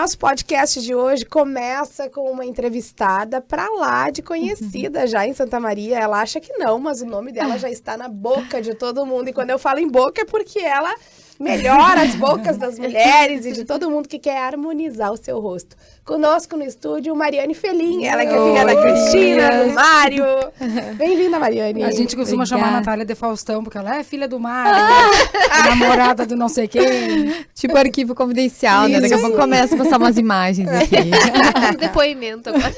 nosso podcast de hoje começa com uma entrevistada pra lá de conhecida já em Santa Maria. Ela acha que não, mas o nome dela já está na boca de todo mundo. E quando eu falo em boca é porque ela melhora as bocas das mulheres e de todo mundo que quer harmonizar o seu rosto. Conosco no estúdio, Mariane Felin. Ela que é filha da Cristina, do Mário. Bem-vinda, Mariane. A gente costuma chamar a Natália de Faustão, porque ela é filha do Mário, namorada do não sei quem. Tipo arquivo confidencial, né? Daqui a pouco começa a passar umas imagens aqui. Depoimento agora.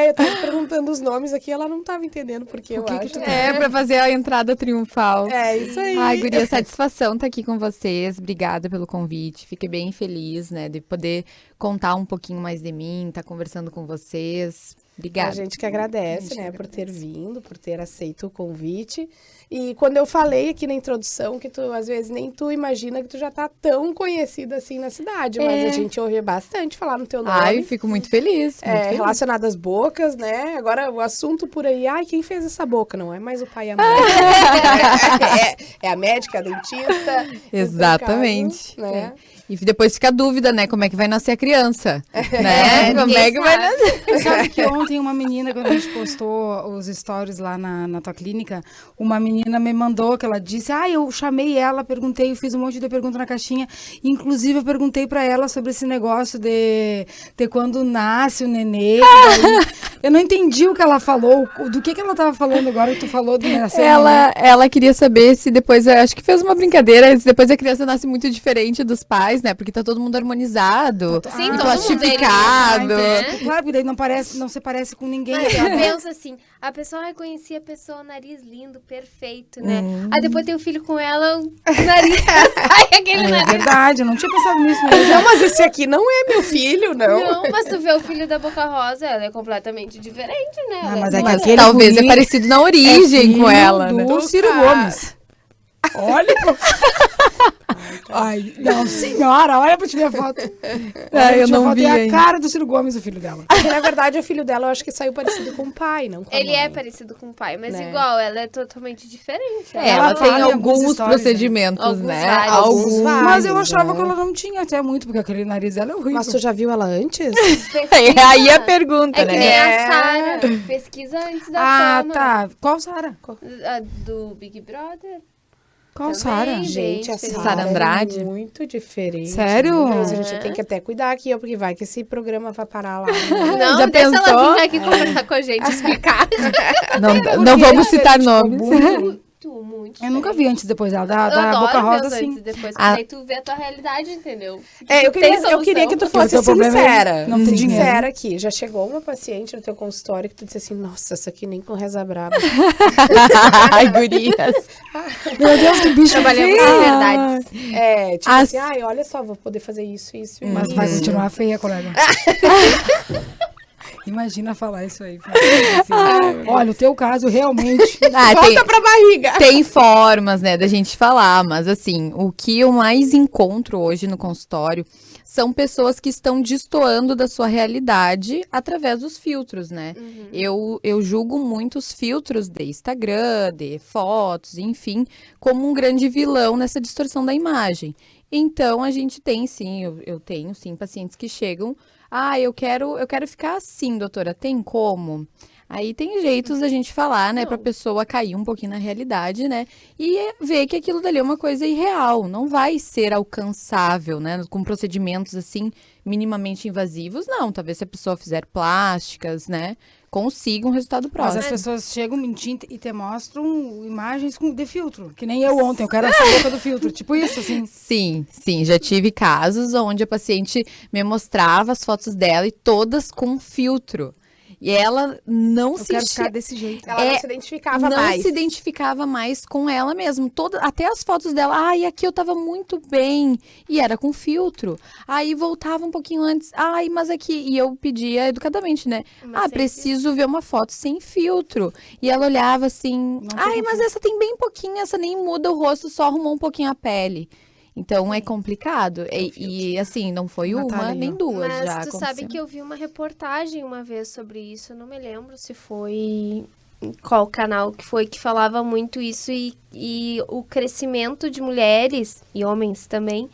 Eu tava perguntando os nomes aqui, ela não tava entendendo porque eu acho. Pra fazer a entrada triunfal. É, isso aí. Ai, guria, satisfação estar aqui com vocês. Obrigada pelo convite. Fiquei bem feliz, né, de poder contar um pouquinho mais de mim, estar conversando com vocês. Obrigada. A gente que agradece, né, por ter vindo, por ter aceito o convite. E quando eu falei aqui na introdução que tu, às vezes, nem tu imagina que tu já tá tão conhecida assim na cidade, mas a gente ouve bastante falar no teu nome. Ai, fico muito feliz. Feliz. Relacionado às bocas, né? Agora, o assunto por aí, quem fez essa boca? Não é mais o pai e a mãe. é a médica, a dentista. Exatamente. Caso, né? E depois fica a dúvida, né? Como é que vai nascer a criança? Né? Como é que vai nascer? Sabe que ontem uma menina, quando a gente postou os stories lá na tua clínica, uma menina me mandou que ela disse, eu chamei ela, perguntei, eu fiz um monte de pergunta na caixinha, inclusive eu perguntei pra ela sobre esse negócio de quando nasce o nenê. Daí, eu não entendi o que ela falou, do que ela tava falando agora que tu falou do nascer. Ela queria saber se depois, acho que fez uma brincadeira, se depois a criança nasce muito diferente dos pais, né? Porque tá todo mundo harmonizado, Sim, todo plastificado. mundo né? Claro, porque daí não se parece com ninguém. Mas eu penso assim, a pessoa reconhecia a pessoa, nariz lindo, perfeito, né? Aí depois tem o filho com ela, o nariz sai aquele É nariz. verdade, eu não tinha pensado nisso mesmo. Não, mas esse aqui não é meu filho, não. Não, mas tu vê o filho da Boca Rosa, ela é completamente diferente, né? Mas Ela é que Mas aquele talvez guri é parecido na origem com filho ela, do né? Ciro Gomes. Olha. Ai, não, senhora, olha pra te ver a foto. Eu não vi É a ainda. cara do Ciro Gomes, o filho dela. Porque, na verdade, o filho dela, eu acho que saiu parecido com o pai, não com a Ele mãe. é parecido com o pai, mas Né? igual, ela é totalmente diferente. Ela tem fala em algumas alguns histórias, procedimentos, Alguns né? vários. Alguns vários. Mas eu achava né? que ela não tinha até muito, porque aquele nariz dela é horrível. Mas tu já viu ela antes? Pesquisa. Aí a pergunta, É que né? nem a Sara. Pesquisa antes da fama. Tá. Qual Sara? A do Big Brother. Qual Também. Sara? Gente, a Sara Sara Andrade. é muito diferente. Sério? Mas a gente tem que até cuidar aqui, porque vai que esse programa vai parar lá. Não, Já deixa pensou? ela vir aqui conversar com a gente, explicar. Não vamos citar Tipo, nomes. Muito Eu nunca diferente. vi antes e depois dela. Da Eu adoro Boca ver Rosa, os sim. antes e depois, Ah. porque aí tu vê a tua realidade, entendeu? Eu Tem queria solução. que tu Porque fosse o teu problema é sincera. não ter dinheiro. Sincera aqui. Já chegou uma paciente no teu consultório que tu disse assim, nossa, essa aqui nem com reza braba. Ai, gurias. Meu Deus, que bicho Trabalhamos feio. com verdades. Tipo As- assim, olha só, vou poder fazer isso, isso e Mas isso. vai continuar feia, colega. Imagina falar isso aí. Olha, o teu caso realmente... Volta pra barriga. Tem formas, né, da gente falar, mas assim, o que eu mais encontro hoje no consultório são pessoas que estão destoando da sua realidade através dos filtros, né? Eu julgo muito os filtros de Instagram, de fotos, enfim, como um grande vilão nessa distorção da imagem. Então, a gente tem sim, eu tenho sim pacientes que chegam, eu quero ficar assim, doutora, tem como? Aí tem jeitos da gente falar, né, pra pessoa cair um pouquinho na realidade, né, e ver que aquilo dali é uma coisa irreal, não vai ser alcançável, né, com procedimentos, assim, minimamente invasivos, não, talvez se a pessoa fizer plásticas, né, consiga um resultado Mas próximo. as pessoas chegam mentindo e te mostram imagens de filtro. Que nem eu ontem, eu quero essa boca do filtro. Tipo isso, assim. Sim, já tive casos onde a paciente me mostrava as fotos dela e todas com filtro. E ela não Eu se quero ficar desse jeito. Ela não se identificava não mais. se identificava mais com ela mesma. Até as fotos dela, e aqui eu tava muito bem. E era com filtro. Aí voltava um pouquinho antes, mas aqui. E eu pedia educadamente, né? Mas sem Preciso ver uma foto sem filtro. E ela olhava assim, Não tem mas essa tem bem pouquinho, essa nem muda o rosto, só arrumou um pouquinho a pele. Então é complicado. E assim, não foi uma Natália, nem duas. Mas já tu sabe aconteceu. que eu vi uma reportagem uma vez sobre isso, eu não me lembro se foi em qual canal que foi, que falava muito isso e o crescimento de mulheres e homens também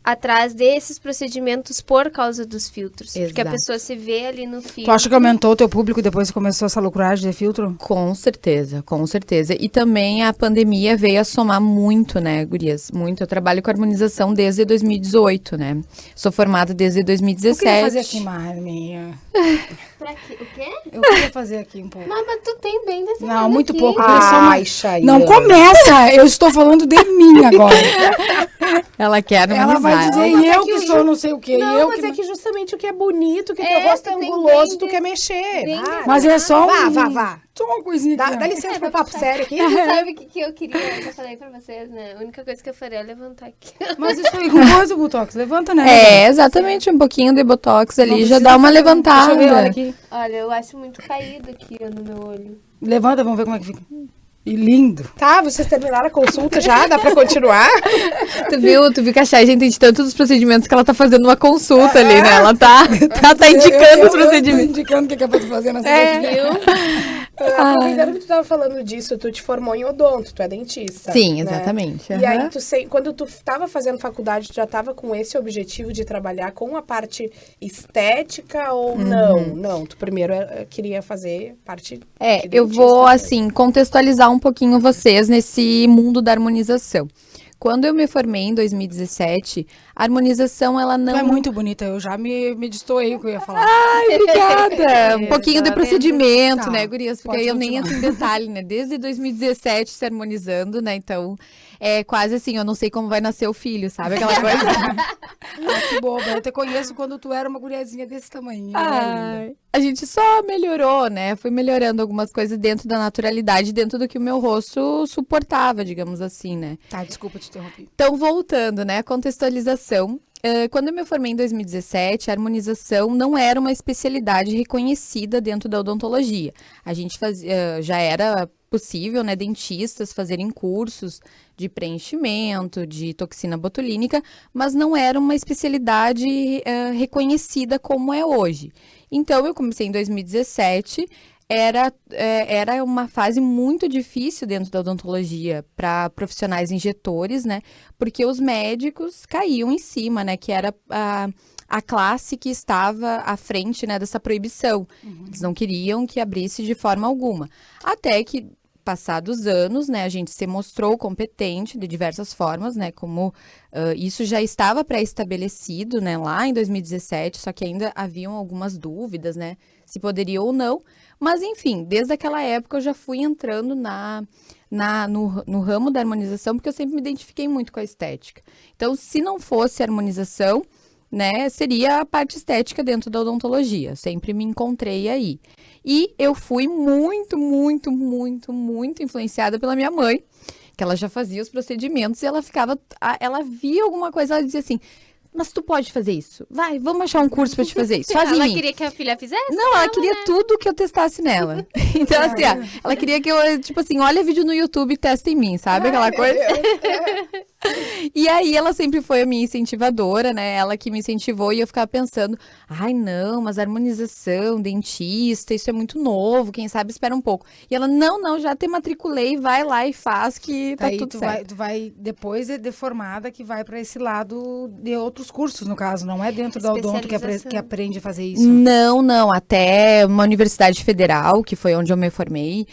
atrás desses procedimentos por causa dos filtros. Porque a Exato. pessoa se vê ali no filtro. Tu acha que aumentou o teu público depois que começou essa loucuragem de filtro? Com certeza, com certeza. E também a pandemia veio a somar muito, né, gurias? Muito. Eu trabalho com harmonização desde 2018, né? Sou formada desde Eu 2017. queria fazer aqui, Marminha. Pra quê? O quê? Eu queria fazer aqui um pouco. Mas tu tem bem desse Não, lado muito aqui. pouco. Ai, Chayane. Não começa! Eu estou falando de mim agora. Ela quer Ela harmonizar. vai dizer, Mas e é eu que que o sou não sei o quê. Não, e eu mas que... é que justamente o que é bonito, que É, teu rosto é tu tem anguloso, bem tu quer mexer. bem Vai, Mas é só um... Vá. Só uma coisinha aqui. Dá ó. licença pro papo sério aqui. Sabe o que eu queria? Eu já falei pra vocês, né? A única coisa que eu faria é levantar aqui. Mas isso aí, com coisa, Botox, levanta, né? É, exatamente, um pouquinho de botox ali Não já precisa dá uma fazer- levantada. Deixa eu ver, olha aqui. Olha, eu acho muito caído aqui ó, no meu olho. Levanta, vamos ver como é que fica. E lindo. Tá, vocês terminaram a consulta já? Dá pra continuar? Tu viu que a Chay já entende tanto dos procedimentos que ela tá fazendo uma consulta ali, né? Ela tá indicando os Eu procedimentos. tô indicando o que é pra tu fazer nessa Aproveitando que tu tava falando disso, tu te formou em odonto, tu é dentista. Sim, né? exatamente. E aí, aham. quando tu tava fazendo faculdade, tu já tava com esse objetivo de trabalhar com a parte estética ou não? Não, tu primeiro queria fazer parte de Eu dentista vou, mesmo. assim, contextualizar um pouquinho vocês nesse mundo da harmonização. Quando eu me formei em 2017, a harmonização, ela não... Tu é muito bonita, eu já me destoei o que eu ia falar. Ai, obrigada! Um pouquinho de tá vendo? procedimento, Tá, né, gurias? Porque pode aí eu nem continuar. entro em detalhe, né? Desde 2017 se harmonizando, né? Então, é quase assim, eu não sei como vai nascer o filho, sabe? Aquela coisa. Ah, que boba, eu te conheço quando tu era uma guriazinha desse tamanho. Né, linda? Ai, a gente só melhorou, né? Fui melhorando algumas coisas dentro da naturalidade, dentro do que o meu rosto suportava, digamos assim, né? Tá, desculpa te interromper. Então, voltando, né, a contextualização. Quando eu me formei em 2017, a harmonização não era uma especialidade reconhecida dentro da odontologia. A gente já era possível, né, dentistas fazerem cursos de preenchimento, de toxina botulínica, mas não era uma especialidade reconhecida como é hoje. Então, eu comecei em 2017. Era uma fase muito difícil dentro da odontologia para profissionais injetores, né? Porque os médicos caíam em cima, né? Que era a classe que estava à frente, né, dessa proibição. Eles não queriam que abrisse de forma alguma. Até que, passados anos, né, a gente se mostrou competente de diversas formas, né? Como isso já estava pré-estabelecido, né? Lá em 2017, só que ainda haviam algumas dúvidas, né? Se poderia ou não. Mas, enfim, desde aquela época eu já fui entrando no ramo da harmonização, porque eu sempre me identifiquei muito com a estética. Então, se não fosse harmonização, né, seria a parte estética dentro da odontologia. Eu sempre me encontrei aí. E eu fui muito, muito, muito, muito influenciada pela minha mãe, que ela já fazia os procedimentos e ela via alguma coisa, ela dizia assim: mas tu pode fazer isso? Vai, vamos achar um curso pra te fazer isso. Faz em Ela mim. queria que a filha fizesse? Não, ela queria tudo que eu testasse nela. Então, assim, ela queria que eu, tipo assim, olha vídeo no YouTube e testa em mim, sabe? Aquela coisa. E aí, ela sempre foi a minha incentivadora, né? Ela que me incentivou e eu ficava pensando, ai, não, mas harmonização, dentista, isso é muito novo, quem sabe espera um pouco. E ela, não, já te matriculei, vai lá e faz que tá Daí tudo tu certo. tu vai, depois de formada, que vai pra esse lado de outros cursos, no caso. Não é dentro da odonto Especialização. que aprende a fazer isso. Não, até uma universidade federal, que foi onde eu me formei,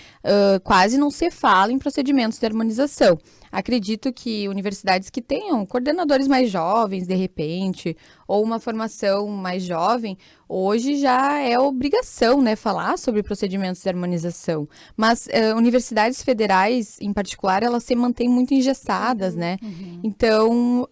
quase não se fala em procedimentos de harmonização. Acredito que universidades que tenham coordenadores mais jovens, de repente, ou uma formação mais jovem, hoje já é obrigação, né, falar sobre procedimentos de harmonização. Mas universidades federais, em particular, elas se mantêm muito engessadas, né? Então,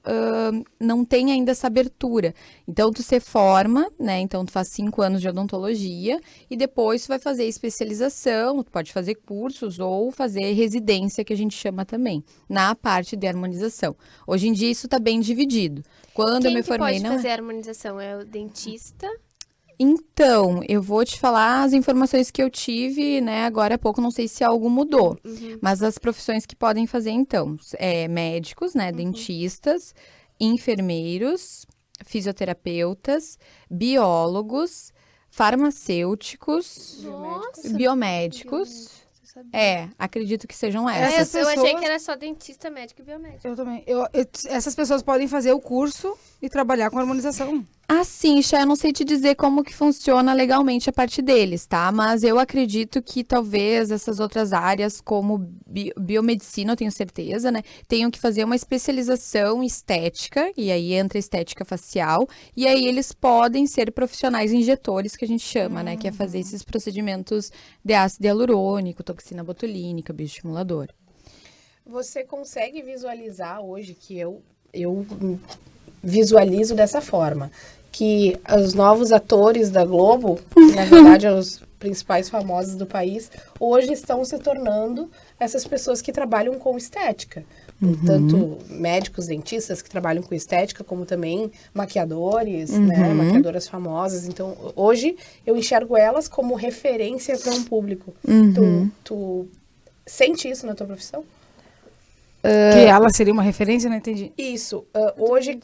não tem ainda essa abertura. Então, tu se forma, né? Então, tu faz 5 anos de odontologia e depois tu vai fazer especialização, tu pode fazer cursos ou fazer residência, que a gente chama também, na parte de harmonização. Hoje em dia, isso está bem dividido. Quando Quem eu me que formei, pode não é. fazer a harmonização? É o dentista? Então, eu vou te falar as informações que eu tive, né, agora há pouco, não sei se algo mudou, mas as profissões que podem fazer, então, médicos, né, dentistas, enfermeiros, fisioterapeutas, biólogos, farmacêuticos, Nossa. biomédicos, sabia. Acredito que sejam Essas essas. Eu achei pessoas- que era só dentista, médico e biomédico. Eu também. Essas pessoas podem fazer o curso e trabalhar com harmonização. Assim, Xé, eu não sei te dizer como que funciona legalmente a parte deles, tá? Mas eu acredito que talvez essas outras áreas, como biomedicina, eu tenho certeza, né? Tenham que fazer uma especialização em estética, e aí entra a estética facial, e aí eles podem ser profissionais injetores, que a gente chama, né? Que é fazer esses procedimentos de ácido hialurônico, toxina botulínica, bioestimulador. Você consegue visualizar hoje que eu visualizo dessa forma, que os novos atores da Globo, na verdade, os principais famosos do país, hoje estão se tornando essas pessoas que trabalham com estética. Tanto médicos, dentistas que trabalham com estética, como também maquiadores, né, maquiadoras famosas. Então, hoje, eu enxergo elas como referência para um público. Tu sente isso na tua profissão? Que ela seria uma referência, não entendi. Isso. Hoje,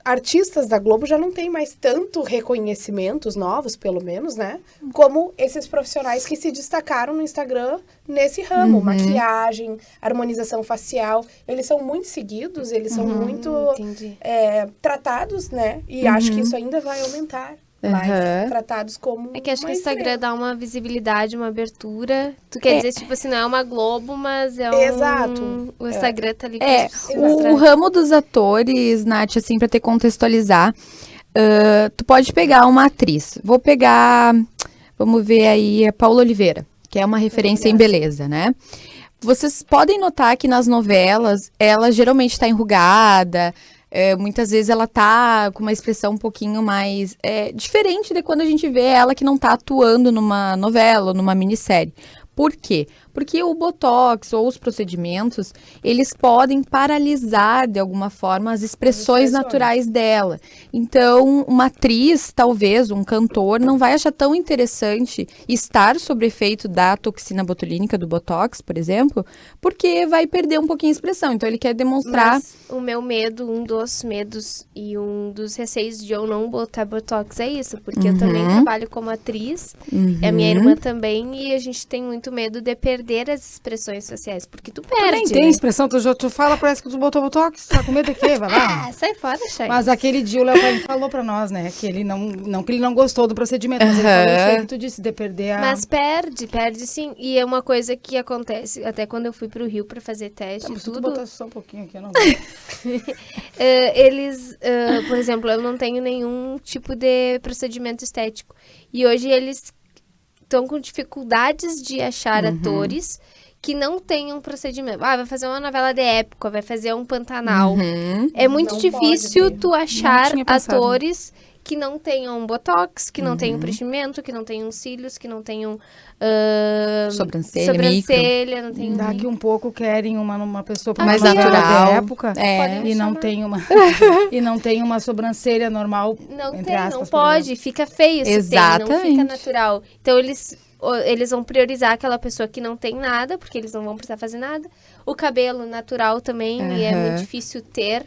artistas da Globo já não têm mais tanto reconhecimento, os novos, pelo menos, né? Como esses profissionais que se destacaram no Instagram nesse ramo. Maquiagem, harmonização facial. Eles são muito seguidos, eles são muito Entendi. tratados, né? E acho que isso ainda vai aumentar. Mais tratados como É que acho que uma o Instagram estrela. dá uma visibilidade, uma abertura. Tu quer dizer, tipo assim, não é uma Globo, mas é Exato. O Instagram tá ali O ramo dos atores, Nath, assim, pra te contextualizar, tu pode pegar uma atriz. Vou pegar, vamos ver aí, a Paula Oliveira, que é uma referência em beleza, né? Vocês podem notar que nas novelas, ela geralmente tá enrugada, muitas vezes ela tá com uma expressão um pouquinho mais diferente de quando a gente vê ela que não tá atuando numa novela ou numa minissérie. Por quê? Porque o Botox ou os procedimentos, eles podem paralisar, de alguma forma, as expressões naturais dela. Então, uma atriz, talvez, um cantor, não vai achar tão interessante estar sob efeito da toxina botulínica, do Botox, por exemplo, porque vai perder um pouquinho a expressão. Então, ele quer demonstrar... Mas o meu medo, um dos medos e um dos receios de eu não botar Botox é isso. Porque eu também trabalho como atriz, a minha irmã também, e a gente tem muito medo de perder as expressões faciais, porque tu perde. Nem tem expressão, tu fala, parece que tu botou botox, tá com medo de quê? Vai lá. Sai fora, Chay. Mas aquele dia o Léo Paim falou pra nós, né, que ele não que ele não gostou do procedimento, mas ele falou isso aí que tu disse, de perder a... Mas perde sim. E é uma coisa que acontece, até quando eu fui pro Rio pra fazer teste e Se tu tudo. botar só um pouquinho aqui, eu não Por exemplo, eu não tenho nenhum tipo de procedimento estético. E hoje eles estão com dificuldades de achar atores que não tenham procedimento. Vai fazer uma novela de época, vai fazer um Pantanal. É muito Não difícil pode ter. tu achar tinha pensado atores que não tenham botox, que não tenham preenchimento, que não tenham cílios, que não tenham sobrancelha, não tenham Daqui um pouco querem uma pessoa pra Mais uma novela natural. de época É. e não tem uma e não tem uma sobrancelha normal, Não entre tem, aspas, não por pode, fica feio se tem, não Exatamente. fica natural. Então eles vão priorizar aquela pessoa que não tem nada, porque eles não vão precisar fazer nada. O cabelo natural também, e é muito difícil ter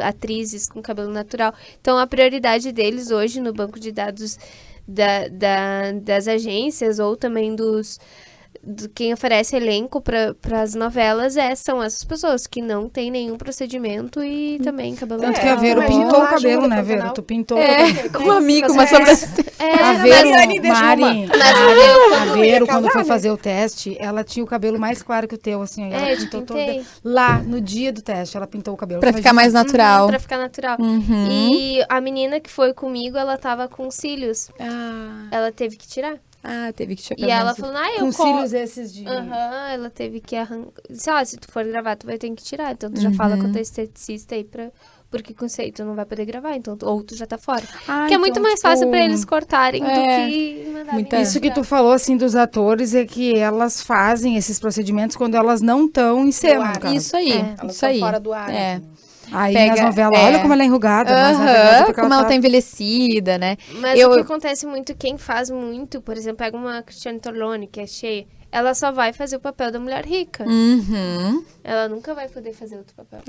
atrizes com cabelo natural. Então a prioridade deles hoje no banco de dados das agências ou também de quem oferece elenco para as novelas são essas pessoas que não tem nenhum procedimento e também cabelo Tanto natural. que a Vero imagina pintou lá o cabelo, junto, né, Pantanal. Vero? Tu pintou Com um amigo, uma sobrancelha. a mas Vero, Dani, deixa Mari, uma- a ia Vero, casar, quando foi né? fazer o teste, ela tinha o cabelo mais claro que o teu, assim, ó, e ela eu te pintou pintei. lá no dia do teste, ela pintou o cabelo. Pra ficar mais natural. Pra ficar natural. E a menina que foi comigo, ela tava com cílios. Ela teve que tirar. Teve que tirar. E ela falou, eu Com cílios esses de... ela teve que arrancar. Disse, se tu for gravar, tu vai ter que tirar. Então tu já fala com o teu esteticista aí porque com isso aí tu não vai poder gravar, então ou tu já tá fora. Que é muito mais fácil pra eles cortarem do que mandar Isso que tu falou, assim, dos atores, é que elas fazem esses procedimentos quando elas não estão em cena, no caso. Isso aí, Elas isso estão aí. fora do ar. É. assim. Aí Pega- nas novelas, olha como ela é enrugada, mas na verdade é porque Como ela tá... tá envelhecida, né? Mas o que acontece muito, quem faz muito, por exemplo, pega uma Cristiane Torlone, que é cheia, ela só vai fazer o papel da mulher rica. Ela nunca vai poder fazer outro papel.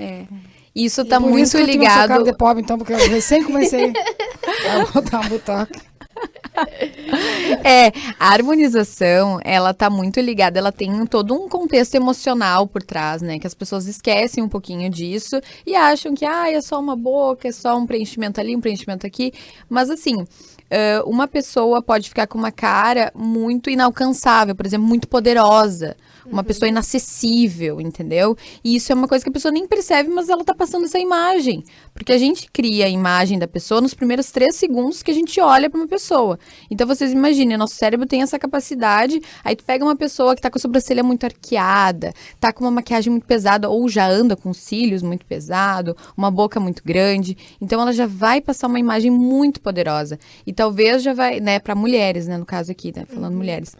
Isso tá Por muito isso que eu tenho essa cara ligado. de pobre, então, porque eu recém comecei a botar um botox. A harmonização, ela tá muito ligada, ela tem todo um contexto emocional por trás, né? Que as pessoas esquecem um pouquinho disso e acham que, é só uma boca, é só um preenchimento ali, um preenchimento aqui. Mas, assim, uma pessoa pode ficar com uma cara muito inalcançável, por exemplo, muito poderosa. Uma pessoa inacessível, entendeu? E isso é uma coisa que a pessoa nem percebe, mas ela tá passando essa imagem. Porque a gente cria a imagem da pessoa nos primeiros 3 segundos que a gente olha pra uma pessoa. Então, vocês imaginem, nosso cérebro tem essa capacidade, aí tu pega uma pessoa que tá com a sobrancelha muito arqueada, tá com uma maquiagem muito pesada, ou já anda com cílios muito pesado, uma boca muito grande. Então, ela já vai passar uma imagem muito poderosa. E talvez já vai, né, pra mulheres, né, no caso aqui, né, falando mulheres.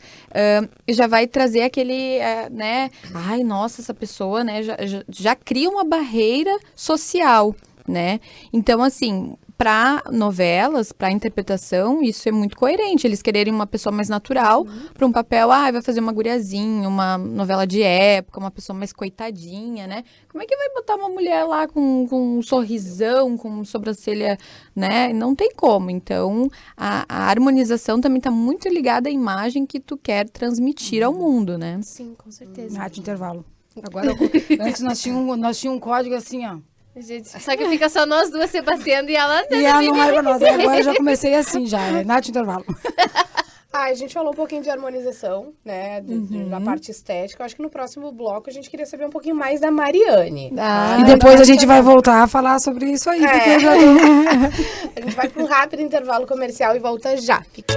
Já vai trazer aquele... né? Ai, nossa, essa pessoa, né, já cria uma barreira social, né? Então, assim, para novelas, para interpretação, isso é muito coerente. Eles quererem uma pessoa mais natural para um papel, vai fazer uma guriazinha, uma novela de época, uma pessoa mais coitadinha, né? Como é que vai botar uma mulher lá com um sorrisão, com sobrancelha, né? Não tem como. Então, a harmonização também está muito ligada à imagem que tu quer transmitir ao mundo, né? Sim, com certeza. Nath, intervalo. Agora, antes nós tínhamos um código assim, ó. Gente, só que fica só nós duas se batendo e ela... E ela não vai pra nós. Agora eu já comecei assim, já. Nath, intervalo. A gente falou um pouquinho de harmonização, né, da parte estética. Eu acho que no próximo bloco a gente queria saber um pouquinho mais da Mariane. E depois a gente vai voltar a falar sobre isso aí, porque eu já tô... A gente vai para um rápido intervalo comercial e volta já. Fica...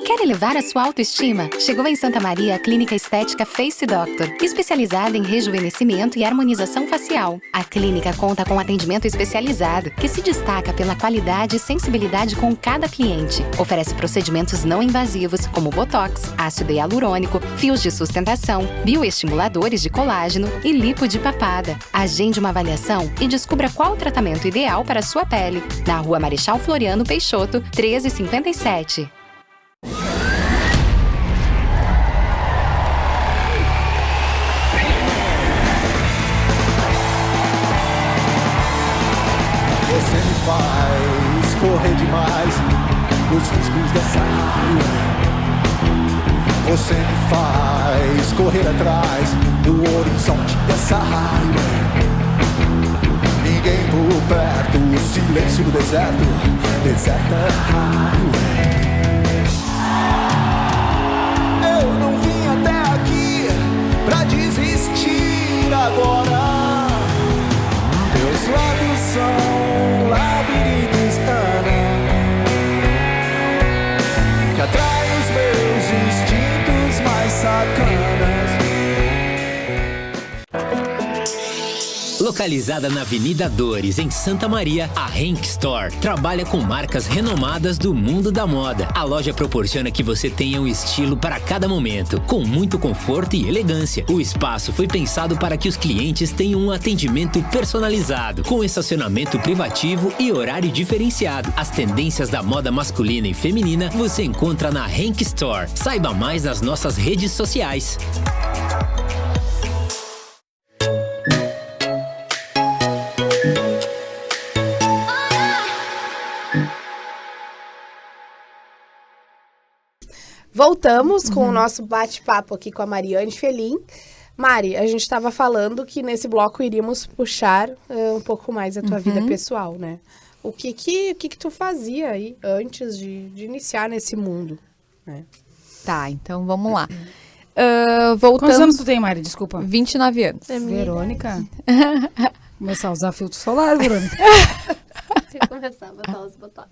Quer elevar a sua autoestima? Chegou em Santa Maria a Clínica Estética Face Doctor, especializada em rejuvenescimento e harmonização facial. A clínica conta com atendimento especializado, que se destaca pela qualidade e sensibilidade com cada cliente. Oferece procedimentos não invasivos, como botox, ácido hialurônico, fios de sustentação, bioestimuladores de colágeno e lipo de papada. Agende uma avaliação e descubra qual o tratamento ideal para a sua pele. Na Rua Marechal Floriano Peixoto, 1357. Você me faz correr demais os riscos dessa rua. Você me faz correr atrás do horizonte dessa rua. Ninguém por perto, o silêncio do deserto, deserta highway. Eu não vim até aqui pra desistir agora. Meus lábios são labirintos, que atraem os meus instintos mais sacanas. Localizada na Avenida Dores, em Santa Maria, a Henk Store trabalha com marcas renomadas do mundo da moda. A loja proporciona que você tenha um estilo para cada momento, com muito conforto e elegância. O espaço foi pensado para que os clientes tenham um atendimento personalizado, com estacionamento privativo e horário diferenciado. As tendências da moda masculina e feminina você encontra na Henk Store. Saiba mais nas nossas redes sociais. Voltamos com o nosso bate-papo aqui com a Mariane Felin. Mari, a gente estava falando que nesse bloco iríamos puxar um pouco mais a tua vida pessoal, né? O que tu fazia aí antes de iniciar nesse mundo, né? Tá, então vamos lá. Voltando... Quantos anos tu tem, Mari? Desculpa. 29 anos. Verônica? Começar a usar filtro solar, Verônica. Começar a botar os botox.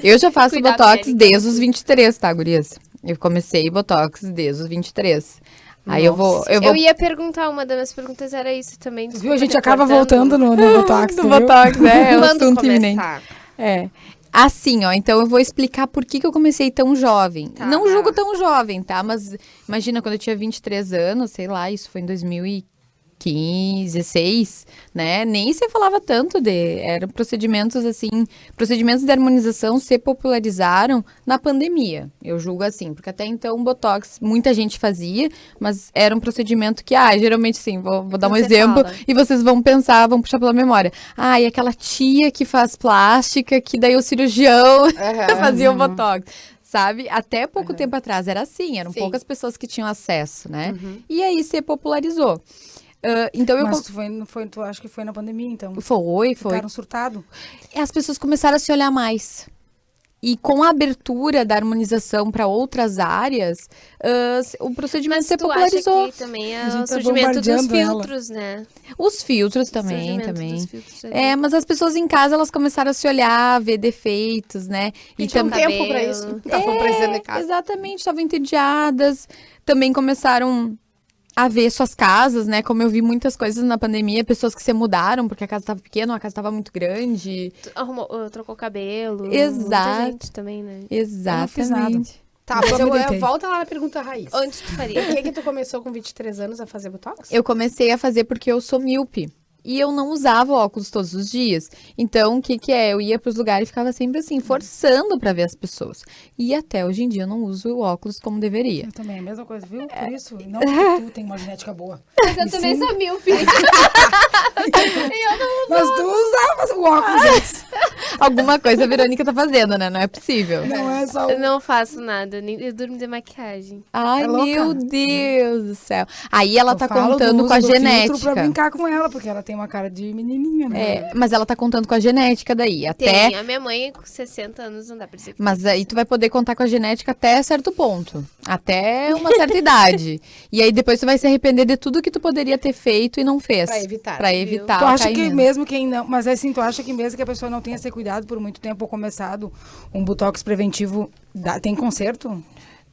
Eu já faço Cuidado, botox Érica. desde os 23, tá, gurias? Eu comecei botox desde os 23. Aí eu vou... Eu ia perguntar, uma das minhas perguntas era isso também. Viu? A gente acaba voltando no Botox, do tu viu? botox, é o Quando assunto iminente. começar? Assim, ó, então eu vou explicar por que eu comecei tão jovem. Tá. Não julgo tão jovem, tá? Mas imagina, quando eu tinha 23 anos, sei lá, isso foi em 2015, 2015, 16, né? Nem se falava tanto eram procedimentos assim, procedimentos de harmonização se popularizaram na pandemia, eu julgo assim, porque até então o Botox muita gente fazia, mas era um procedimento que, geralmente sim, vou dar um Você exemplo, fala. e vocês vão pensar, vão puxar pela memória. E aquela tia que faz plástica, que daí o cirurgião fazia o Botox. Sabe? Até pouco tempo atrás era assim, eram Sim. poucas pessoas que tinham acesso, né? E aí se popularizou. Então Mas tu acha que foi na pandemia, então? Foi. Ficaram surtado. As pessoas começaram a se olhar mais. E com a abertura da harmonização para outras áreas, o procedimento Mas se tu acha popularizou. que também é A gente o tá surgimento dos bombardeando ela. filtros, né? Os filtros também. Surgimento dos filtros ali. Mas as pessoas em casa, elas começaram a se olhar, ver defeitos, né? E tinha um também tempo pra cabelo. isso. Estavam precisando de casa. Exatamente, estavam entediadas. Também começaram a ver suas casas, né? Como eu vi muitas coisas na pandemia, pessoas que se mudaram porque a casa estava pequena, a casa estava muito grande. Trocou cabelo. Exato. Muita gente também, né? Exatamente. fiz nada. Tá, mas eu deitei. volta lá na pergunta raiz. Onde tu faria? Por que tu começou com 23 anos a fazer Botox? Eu comecei a fazer porque eu sou míope. E eu não usava óculos todos os dias. Então, o que é? Eu ia pros lugares e ficava sempre assim, forçando pra ver as pessoas. E até hoje em dia eu não uso óculos como deveria. Eu também, a mesma coisa, viu? Por isso, não porque tu tem uma genética boa. Mas eu também sou míope. Mas tu usava o óculos antes. Alguma coisa a Verônica tá fazendo, né? Não é possível. Não é só Eu não faço nada, eu durmo de maquiagem. Ai, É louca? meu Deus do céu. Aí ela Eu tá falo do contando uso com a do filtro genética. pra brincar com ela, porque ela tem uma cara de menininha, né? Mas ela tá contando com a genética daí. Tem, a minha mãe com 60 anos não dá pra dizer que Mas aí tu vai poder contar com a genética até certo ponto. Até uma certa idade. E aí depois tu vai se arrepender de tudo que tu poderia ter feito e não fez. Pra evitar. Pra evitar Tu o acha que caimento. mesmo quem não... Mas assim, tu acha que mesmo que a pessoa não tenha se cuidado por muito tempo ou começado um botox preventivo, tem conserto?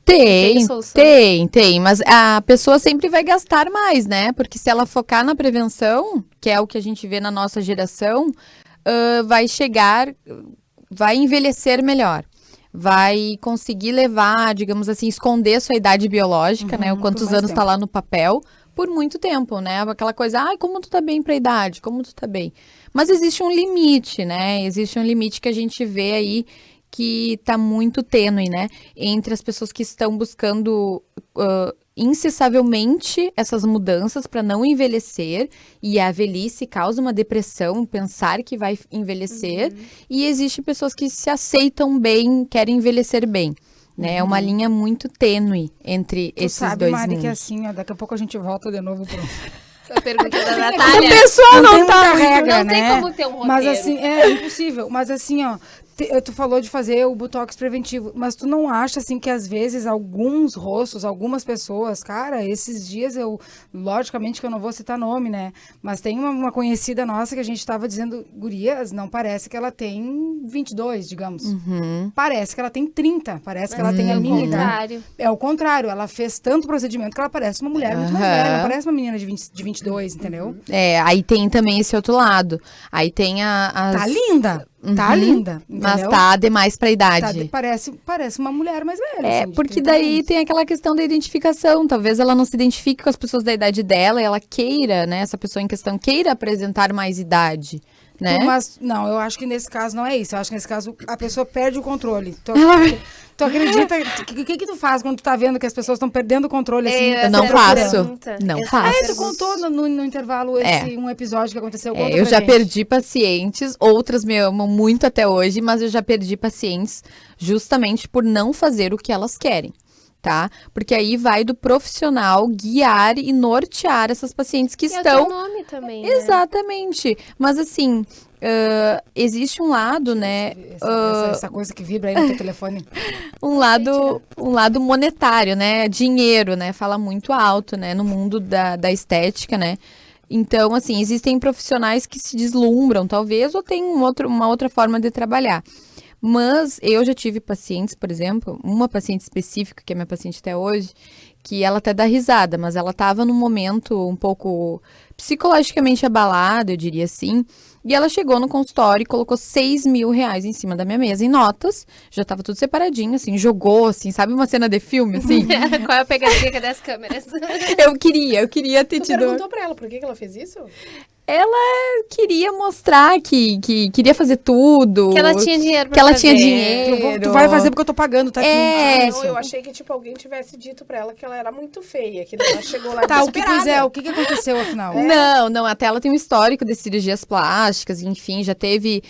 Tem, Tem solução? tem. Mas a pessoa sempre vai gastar mais, né? Porque se ela focar na prevenção, que é o que a gente vê na nossa geração, vai envelhecer melhor. Vai conseguir levar, digamos assim, esconder sua idade biológica, né? O quantos mais anos tá tempo. lá no papel, por muito tempo, né? Aquela coisa, como tu tá bem pra idade, como tu tá bem. Mas existe um limite, né? Existe um limite que a gente vê aí que tá muito tênue, né? Entre as pessoas que estão buscando incessavelmente essas mudanças para não envelhecer, e a velhice causa uma depressão, pensar que vai envelhecer, e existe pessoas que se aceitam bem, querem envelhecer bem. Né? É uma linha muito tênue entre Tu esses sabe, dois Mari, mundos. que assim, ó, daqui a pouco a gente volta de novo pro... A pergunta da O Natália. pessoal não, tem tá muita regra, não tem né? como ter um roteiro. Mas assim, é impossível. Mas assim, ó, tu falou de fazer o botox preventivo, mas tu não acha assim que às vezes alguns rostos, algumas pessoas, cara, esses dias logicamente que eu não vou citar nome, né? Mas tem uma conhecida nossa que a gente tava dizendo, gurias, não parece que ela tem 22, digamos. Parece que ela tem 30, parece que ela tem a minha idade. Contrário. É o contrário, ela fez tanto procedimento que ela parece uma mulher muito mais velha, não parece uma menina de 22, entendeu? Aí tem também esse outro lado. Aí tem as... Tá linda, tá linda, Mas entendeu? tá demais pra Tá idade. parece uma mulher mais velha. É, assim, de porque 30 daí anos. tem aquela questão da identificação. Talvez ela não se identifique com as pessoas da idade dela e ela queira, né? Essa pessoa em questão queira apresentar mais idade, né? Mas, não, eu acho que nesse caso não é isso. Eu acho que nesse caso a pessoa perde o controle. Tu acredita? O que tu faz quando tu tá vendo que as pessoas estão perdendo o controle, assim? Eu não essa faço. pergunta. Não Essa faço. Tu contou no intervalo um episódio que aconteceu. Conta Eu pra já gente. perdi pacientes, outras me amam muito até hoje, mas eu já perdi pacientes justamente por não fazer o que elas querem, tá? Porque aí vai do profissional guiar e nortear essas pacientes que E é o estão... teu nome também, né? Exatamente. Mas assim, existe um lado, né? Essa coisa que vibra aí no teu telefone. Um lado monetário, né? Dinheiro, né? Fala muito alto, né? No mundo da estética, né? Então, assim, existem profissionais que se deslumbram, talvez, ou tem uma outra forma de trabalhar. Mas eu já tive pacientes, por exemplo, uma paciente específica, que é minha paciente até hoje, que ela até dá risada, mas ela estava num momento um pouco psicologicamente abalado, eu diria assim, E ela chegou no consultório e colocou 6 mil reais em cima da minha mesa, em notas. Já tava tudo separadinho, assim, jogou, assim, sabe uma cena de filme, assim? Qual é a pegadinha? Cadê as câmeras? Eu queria ter Tu tido... perguntou pra ela por que ela fez isso? Ela queria mostrar que queria fazer tudo. Que ela tinha dinheiro pra Que ela fazer. tinha dinheiro. Tu vai fazer porque eu tô pagando, tá aqui. É. Não, eu achei que, tipo, alguém tivesse dito pra ela que ela era muito feia, que ela chegou lá Tá, o que desesperada. o que aconteceu afinal? Não, até ela tem um histórico de cirurgias plásticas, enfim, já teve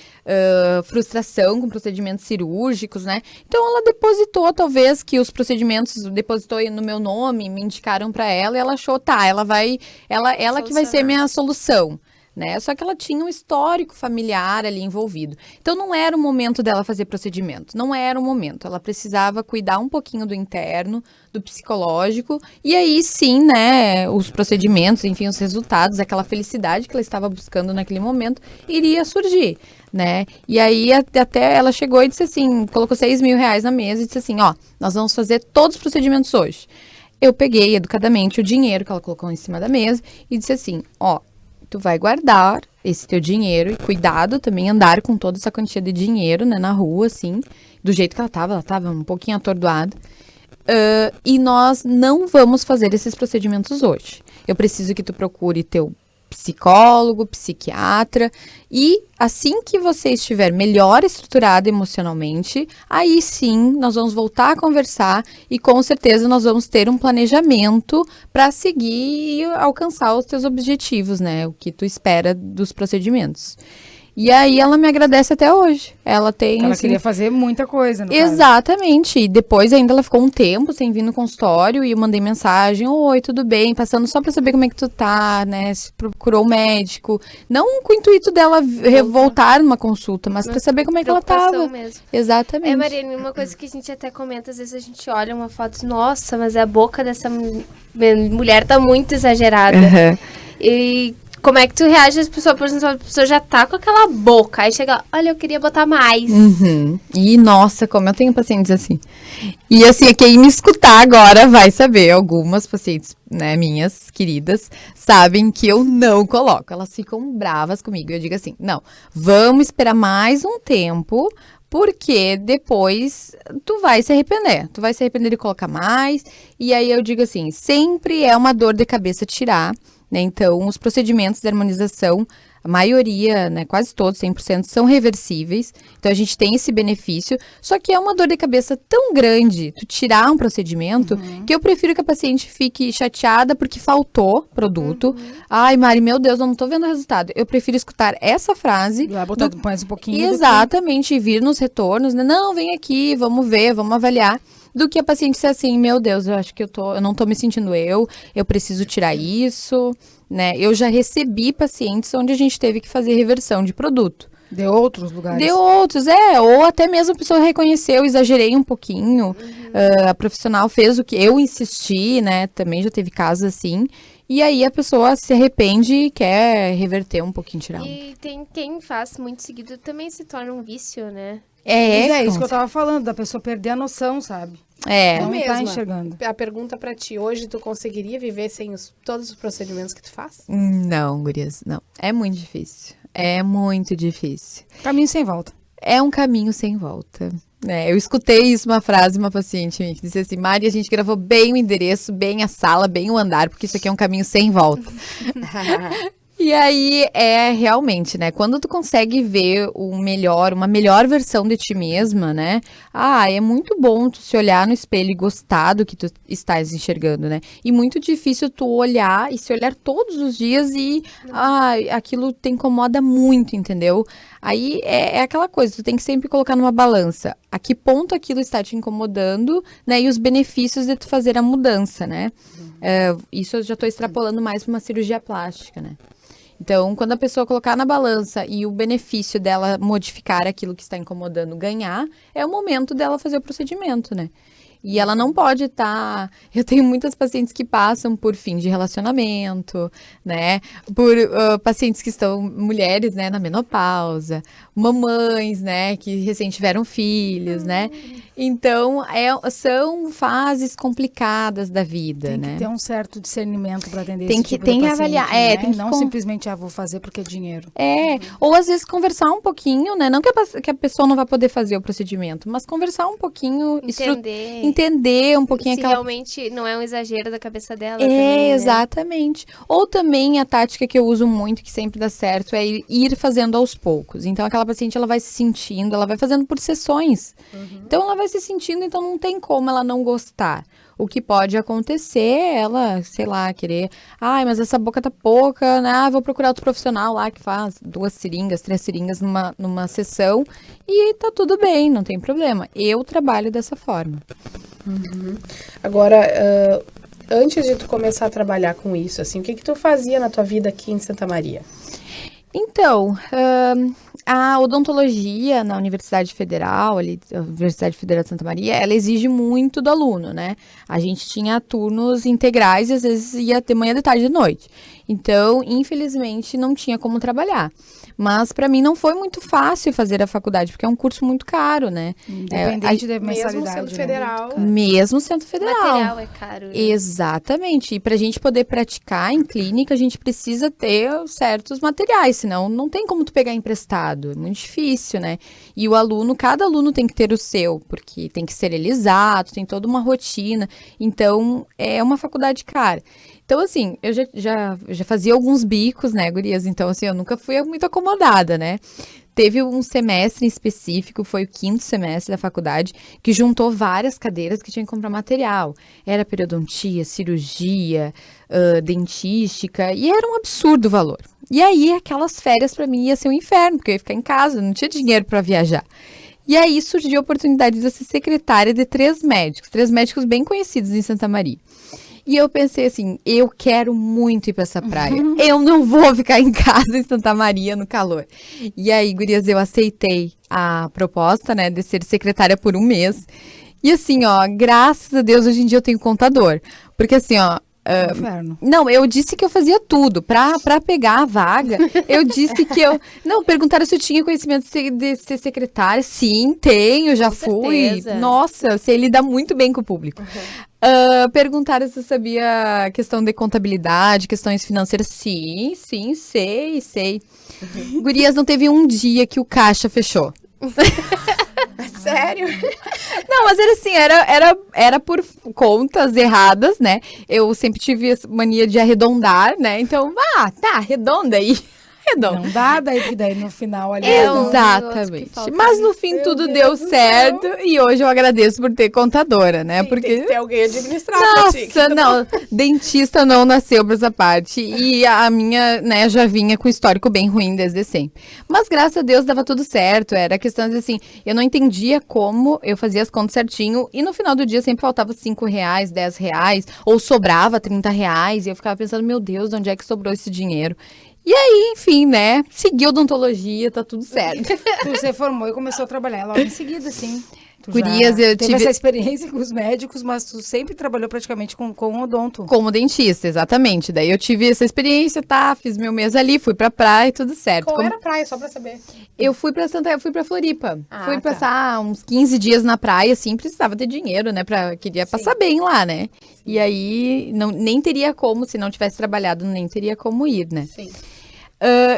frustração com procedimentos cirúrgicos, né? Então ela depositou, talvez, que os procedimentos depositou no meu nome, me indicaram pra ela e ela achou, tá, ela que vai ser minha solução. Né? Só que ela tinha um histórico familiar ali envolvido. Então não era o momento dela fazer procedimento, não era o momento. Ela precisava cuidar um pouquinho do interno, do psicológico, e aí sim, né, os procedimentos, enfim, os resultados, aquela felicidade que ela estava buscando naquele momento, iria surgir, né? E aí até ela chegou e disse assim, colocou 6 mil reais na mesa e disse assim, ó, nós vamos fazer todos os procedimentos hoje. Eu peguei educadamente o dinheiro que ela colocou em cima da mesa e disse assim, ó, tu vai guardar esse teu dinheiro e cuidado também andar com toda essa quantia de dinheiro, né, na rua, assim, do jeito que ela tava um pouquinho atordoada. E nós não vamos fazer esses procedimentos hoje. Eu preciso que tu procure teu psicólogo, psiquiatra, e assim que você estiver melhor estruturado emocionalmente, aí sim nós vamos voltar a conversar e com certeza nós vamos ter um planejamento para seguir e alcançar os teus objetivos, né? O que tu espera dos procedimentos. E aí ela me agradece até hoje. Ela tem... Ela assim, queria fazer muita coisa, no caso. Exatamente. E depois ainda ela ficou um tempo sem vir no consultório e eu mandei mensagem, oi, tudo bem? Passando só pra saber como é que tu tá, né? Se procurou o médico. Não com o intuito dela voltar numa consulta, mas pra saber como é que ela tava. Mesmo. Exatamente. Mariane, uma coisa que a gente até comenta, às vezes a gente olha uma foto e diz, nossa, mas a boca dessa mulher tá muito exagerada. Uhum. E como é que tu reage às pessoas? Por exemplo, a pessoa já tá com aquela boca. Aí chega, olha, eu queria botar mais. Uhum. E, nossa, como eu tenho pacientes assim. E, assim, quem me escutar agora vai saber. Algumas pacientes, né, minhas queridas, sabem que eu não coloco. Elas ficam bravas comigo. Eu digo assim, não, vamos esperar mais um tempo, porque depois tu vai se arrepender. Tu vai se arrepender de colocar mais. E aí eu digo assim, sempre é uma dor de cabeça tirar. Né? Então, os procedimentos de harmonização, a maioria, né, quase todos, 100%, são reversíveis. Então, a gente tem esse benefício. Só que é uma dor de cabeça tão grande, tu tirar um procedimento, que eu prefiro que a paciente fique chateada porque faltou produto. Ai, Mari, meu Deus, eu não tô vendo o resultado. Eu prefiro escutar essa frase. Vai botar mais um pouquinho. Exatamente, e vir nos retornos, né? Não, vem aqui, vamos ver, vamos avaliar. Do que a paciente ser assim, meu Deus, eu acho que eu não tô me sentindo eu preciso tirar isso, né? Eu já recebi pacientes onde a gente teve que fazer reversão de produto. De outros lugares. De outros, ou até mesmo a pessoa reconheceu, exagerei um pouquinho, a profissional fez o que eu insisti, né? Também já teve casos assim. E aí a pessoa se arrepende e quer reverter um pouquinho, tirar um. E tem quem faz muito seguido também se torna um vício, né? Mas é isso que eu tava falando, da pessoa perder a noção, sabe? Não tá enxergando. A pergunta pra ti, hoje tu conseguiria viver sem todos os procedimentos que tu faz? Não, gurias, não. É muito difícil. É muito difícil. Caminho sem volta. É um caminho sem volta. Eu escutei isso, uma frase, uma paciente que disse assim, Mari, a gente gravou bem o endereço, bem a sala, bem o andar, porque isso aqui é um caminho sem volta. E aí, realmente, né, quando tu consegue ver uma melhor versão de ti mesma, né, é muito bom tu se olhar no espelho e gostar do que tu estás enxergando, né, e muito difícil tu olhar e se olhar todos os dias e, aquilo te incomoda muito, entendeu? Aí é aquela coisa, tu tem que sempre colocar numa balança a que ponto aquilo está te incomodando, né, e os benefícios de tu fazer a mudança, né, isso eu já tô extrapolando mais para uma cirurgia plástica, né. Então, quando a pessoa colocar na balança e o benefício dela modificar aquilo que está incomodando ganhar, é o momento dela fazer o procedimento, né? E ela não pode estar... Eu tenho muitas pacientes que passam por fim de relacionamento, né? Por pacientes que estão, mulheres, né, na menopausa, mamães, né, que recém tiveram filhos, né? Então, são fases complicadas da vida, Tem né? que ter um certo discernimento para atender Tem esse que- tipo tem de que paciente, avaliar, né? tem que Não simplesmente, vou fazer porque é dinheiro. Ou às vezes conversar um pouquinho, né? Não que a pessoa não vai poder fazer o procedimento, mas conversar um pouquinho, entender um pouquinho se aquela... realmente não é um exagero da cabeça dela É, também, né? exatamente. Ou também a tática que eu uso muito, que sempre dá certo, é ir fazendo aos poucos. Então, aquela paciente, ela vai se sentindo, ela vai fazendo por sessões. Então, ela vai se sentindo, então não tem como ela não gostar. O que pode acontecer é ela, sei lá, querer... Ai, mas essa boca tá pouca, né? Ah, vou procurar outro profissional lá que faz 2 seringas, 3 seringas numa sessão. E tá tudo bem, não tem problema. Eu trabalho dessa forma. Agora, antes de tu começar a trabalhar com isso, assim, o que tu fazia na tua vida aqui em Santa Maria? Então, a odontologia na Universidade Federal, ali, a Universidade Federal de Santa Maria, ela exige muito do aluno, né? A gente tinha turnos integrais e às vezes ia ter manhã, de tarde e de noite. Então, infelizmente, não tinha como trabalhar. Mas para mim não foi muito fácil fazer a faculdade, porque é um curso muito caro, né? Independente da Mesmo mensalidade. sendo né? federal. Mesmo centro federal. O material é caro, né? Exatamente. E para a gente poder praticar em clínica, a gente precisa ter certos materiais, senão não tem como tu pegar emprestado. É muito difícil, né? E o aluno, cada aluno tem que ter o seu, porque tem que serializar, tem toda uma rotina. Então, é uma faculdade cara. Então, assim, eu já fazia alguns bicos, né, gurias? Então, assim, eu nunca fui muito acomodada, né? Teve um semestre em específico, foi o 5º semestre da faculdade, que juntou várias cadeiras que tinha que comprar material. Era periodontia, cirurgia, dentística, e era um absurdo o valor. E aí, aquelas férias pra mim ia ser um inferno, porque eu ia ficar em casa, não tinha dinheiro pra viajar. E aí surgiu a oportunidade de eu ser secretária de 3 médicos bem conhecidos em Santa Maria. E eu pensei assim, eu quero muito ir pra essa praia. Eu não vou ficar em casa em Santa Maria no calor. E aí, gurias, eu aceitei a proposta, né, de ser secretária por 1 mês. E assim, ó, graças a Deus, hoje em dia eu tenho contador. Porque assim, ó, Inferno. não, eu disse que eu fazia tudo. Pra pegar a vaga, eu disse que eu... Não, perguntaram se eu tinha conhecimento de ser secretária. Sim, tenho, já fui. certeza. Nossa, sei lidar muito bem com o público. Perguntaram se eu sabia questão de contabilidade, questões financeiras. Sim, sei. Gurias, não teve um dia que o caixa fechou. Sério? Não, mas era assim, era por contas erradas, né? Eu sempre tive essa mania de arredondar, né? Então, tá, arredonda aí. Redonda. Não dá, daí no final ali. É o- Exatamente. falta. Mas no fim Meu tudo Deus deu do certo e hoje eu agradeço por ter contadora, né? Sim, Porque tem que ter alguém administrado pra ti. nossa, não, dentista não nasceu pra essa parte. E a minha, né, já vinha com histórico bem ruim desde sempre. Mas graças a Deus dava tudo certo. Era questão de assim, eu não entendia como eu fazia as contas certinho. E no final do dia sempre faltava R$5, R$10, ou sobrava R$30. E eu ficava pensando, meu Deus, de onde é que sobrou esse dinheiro? E aí, enfim, né, segui odontologia, tá tudo certo. Tu se formou e começou a trabalhar logo em seguida, sim. Tu Gurias, já eu teve tive- essa experiência com os médicos, mas tu sempre trabalhou praticamente com odonto. Como dentista, exatamente. Daí eu tive essa experiência, tá? Fiz meu mês ali, fui pra praia e tudo certo. Qual Como- era a praia, só pra saber? Eu fui pra Floripa. Ah, Fui tá. passar uns 15 dias na praia, assim, precisava ter dinheiro, né? Queria passar bem lá, né? E aí, nem teria como, se não tivesse trabalhado, nem teria como ir, né? Sim.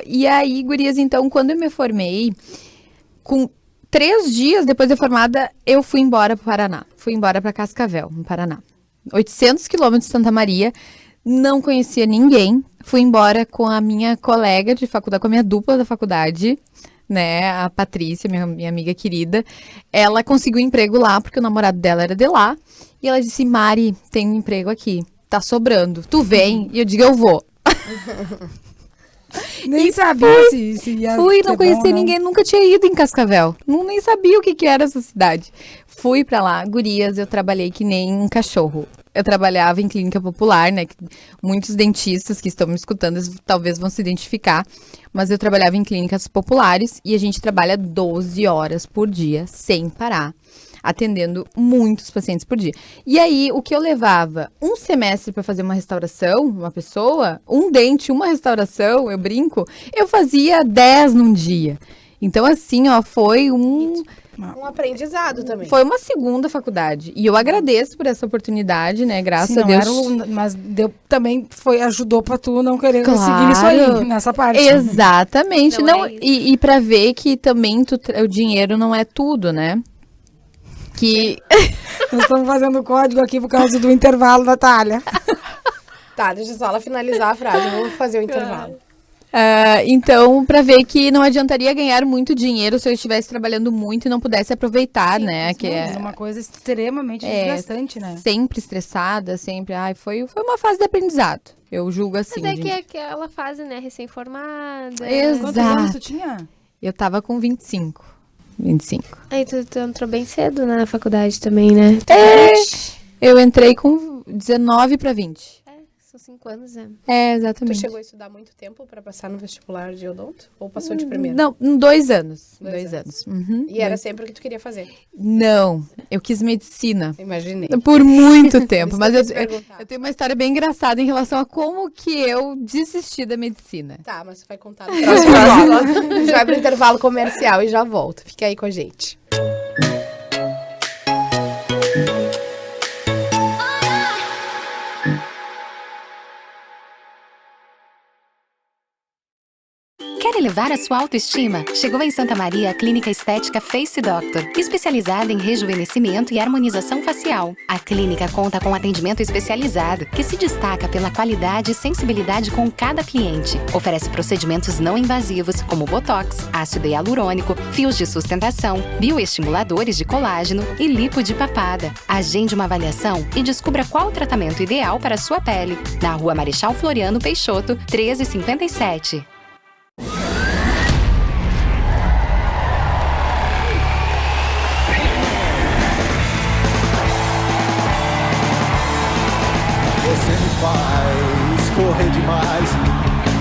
E aí, gurias, então, quando eu me formei, com 3 dias depois de formada, eu fui embora pro Paraná. Fui embora pra Cascavel, no Paraná. 800 quilômetros de Santa Maria, não conhecia ninguém. Fui embora com a minha colega de faculdade, com a minha dupla da faculdade, né, a Patrícia, minha amiga querida. Ela conseguiu emprego lá, porque o namorado dela era de lá. E ela disse, Mari, tem um emprego aqui, tá sobrando, tu vem? E eu digo, eu vou. Nem sabia se ia Fui, ser não bom conhecia ou não. ninguém, nunca tinha ido em Cascavel. Nem sabia o que era essa cidade. Fui pra lá, gurias, eu trabalhei que nem um cachorro. Eu trabalhava em clínica popular, né? Que muitos dentistas que estão me escutando talvez vão se identificar. Mas eu trabalhava em clínicas populares e a gente trabalha 12 horas por dia, sem parar. atendendo muitos pacientes por dia. E aí, o que eu levava um semestre para fazer uma restauração, uma pessoa, um dente, uma restauração, eu brinco, eu fazia 10 num dia. Então, assim, ó, foi um aprendizado também. Foi uma segunda faculdade. E eu agradeço por essa oportunidade, né? Graças Sim, a Deus. mas também ajudou pra tu não querer Claro. seguir isso aí, nessa parte. Exatamente. Não Não, é isso. e pra ver que também o dinheiro não é tudo, né? Que Nós estamos fazendo código aqui por causa do intervalo, Natália. Tá, deixa só ela finalizar a frase. Vamos fazer o intervalo. então, pra ver que não adiantaria ganhar muito dinheiro se eu estivesse trabalhando muito e não pudesse aproveitar, né? Que Mas é uma coisa extremamente desgastante, né? sempre estressada, sempre. Ai, foi uma fase de aprendizado. Eu julgo assim. Mas é que gente. é aquela fase, né? Recém-formada. Exato. Quantos anos tu tinha? Eu tava com 25. 25. Aí tu entrou bem cedo na faculdade também, né? Eu entrei com 19 para 20. São 5 anos, né? É, Tu exatamente. chegou a estudar muito tempo pra passar no vestibular de odonto? Ou passou de primeira? Não, 2 anos. 2 2 anos. Uhum. E era sempre o que tu queria fazer? Não, eu quis medicina. Imaginei. Por muito tempo. Isso Mas que eu eu, ia te perguntar. eu tenho uma história bem engraçada em relação a como que eu desisti da medicina. Tá, mas tu vai contar no próximo bloco. A gente vai pro intervalo comercial e já volta. Fica aí com a gente. Quer elevar a sua autoestima? Chegou em Santa Maria a Clínica Estética Face Doctor, especializada em rejuvenescimento e harmonização facial. A clínica conta com atendimento especializado, que se destaca pela qualidade e sensibilidade com cada cliente. Oferece procedimentos não invasivos, como botox, ácido hialurônico, fios de sustentação, bioestimuladores de colágeno e lipo de papada. Agende uma avaliação e descubra qual o tratamento ideal para a sua pele. Na Rua Marechal Floriano Peixoto, 1357. Você me faz correr demais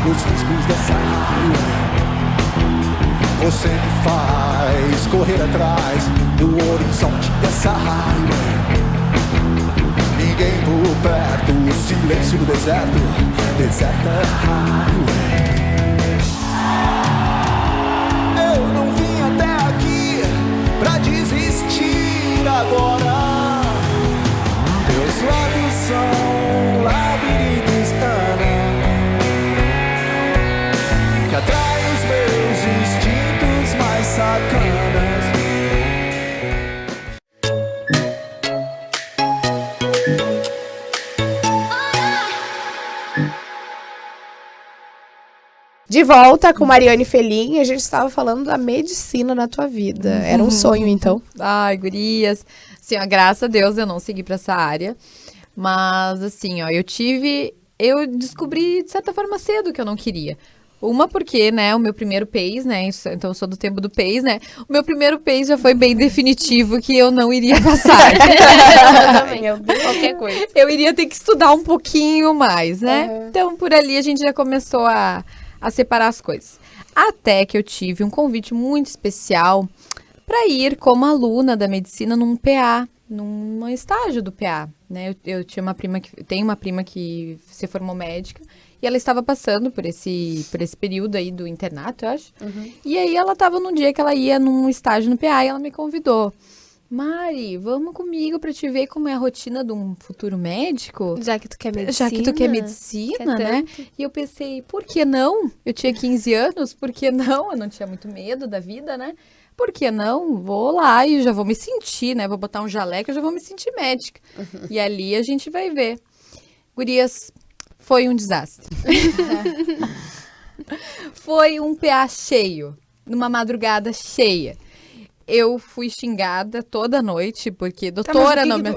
os riscos dessa highway. Você me faz correr atrás do horizonte dessa highway. Ninguém por perto, o silêncio do deserto, deserta highway. Eu não vim até aqui pra desistir agora. Teus lábios são labirintos, que atraem os meus instintos mais sacanas. De volta com Mariane Felin, a gente estava falando da medicina na tua vida. Era um sonho, então. Ai, gurias. Assim, ó, graças a Deus eu não segui pra essa área. Mas, assim, ó, eu descobri, de certa forma, cedo que eu não queria. Uma porque, né, o meu primeiro PEIS, né, então eu sou do tempo do PEIS, né, o meu primeiro PEIS já foi bem definitivo que eu não iria passar. Meu Deus, qualquer coisa. Eu iria ter que estudar um pouquinho mais, né? Então, por ali a gente já começou a separar as coisas. Até que eu tive um convite muito especial para ir como aluna da medicina num PA, num estágio do PA, né? Eu tinha tenho uma prima que se formou médica e ela estava passando por esse período aí do internato, eu acho. E aí ela estava num dia que ela ia num estágio no PA e ela me convidou. Mari, vamos comigo para te ver como é a rotina de um futuro médico? Já que tu quer medicina. Já que tu quer medicina, quer né? tanto. E eu pensei, por que não? Eu tinha 15 anos, por que não? Eu não tinha muito medo da vida, né? Por que não? Vou lá e já vou me sentir, né? Vou botar um jaleco e já vou me sentir médica. E ali a gente vai ver. Gurias, foi um desastre. Foi um PA cheio, numa madrugada cheia. Eu fui xingada toda noite, porque doutora não me...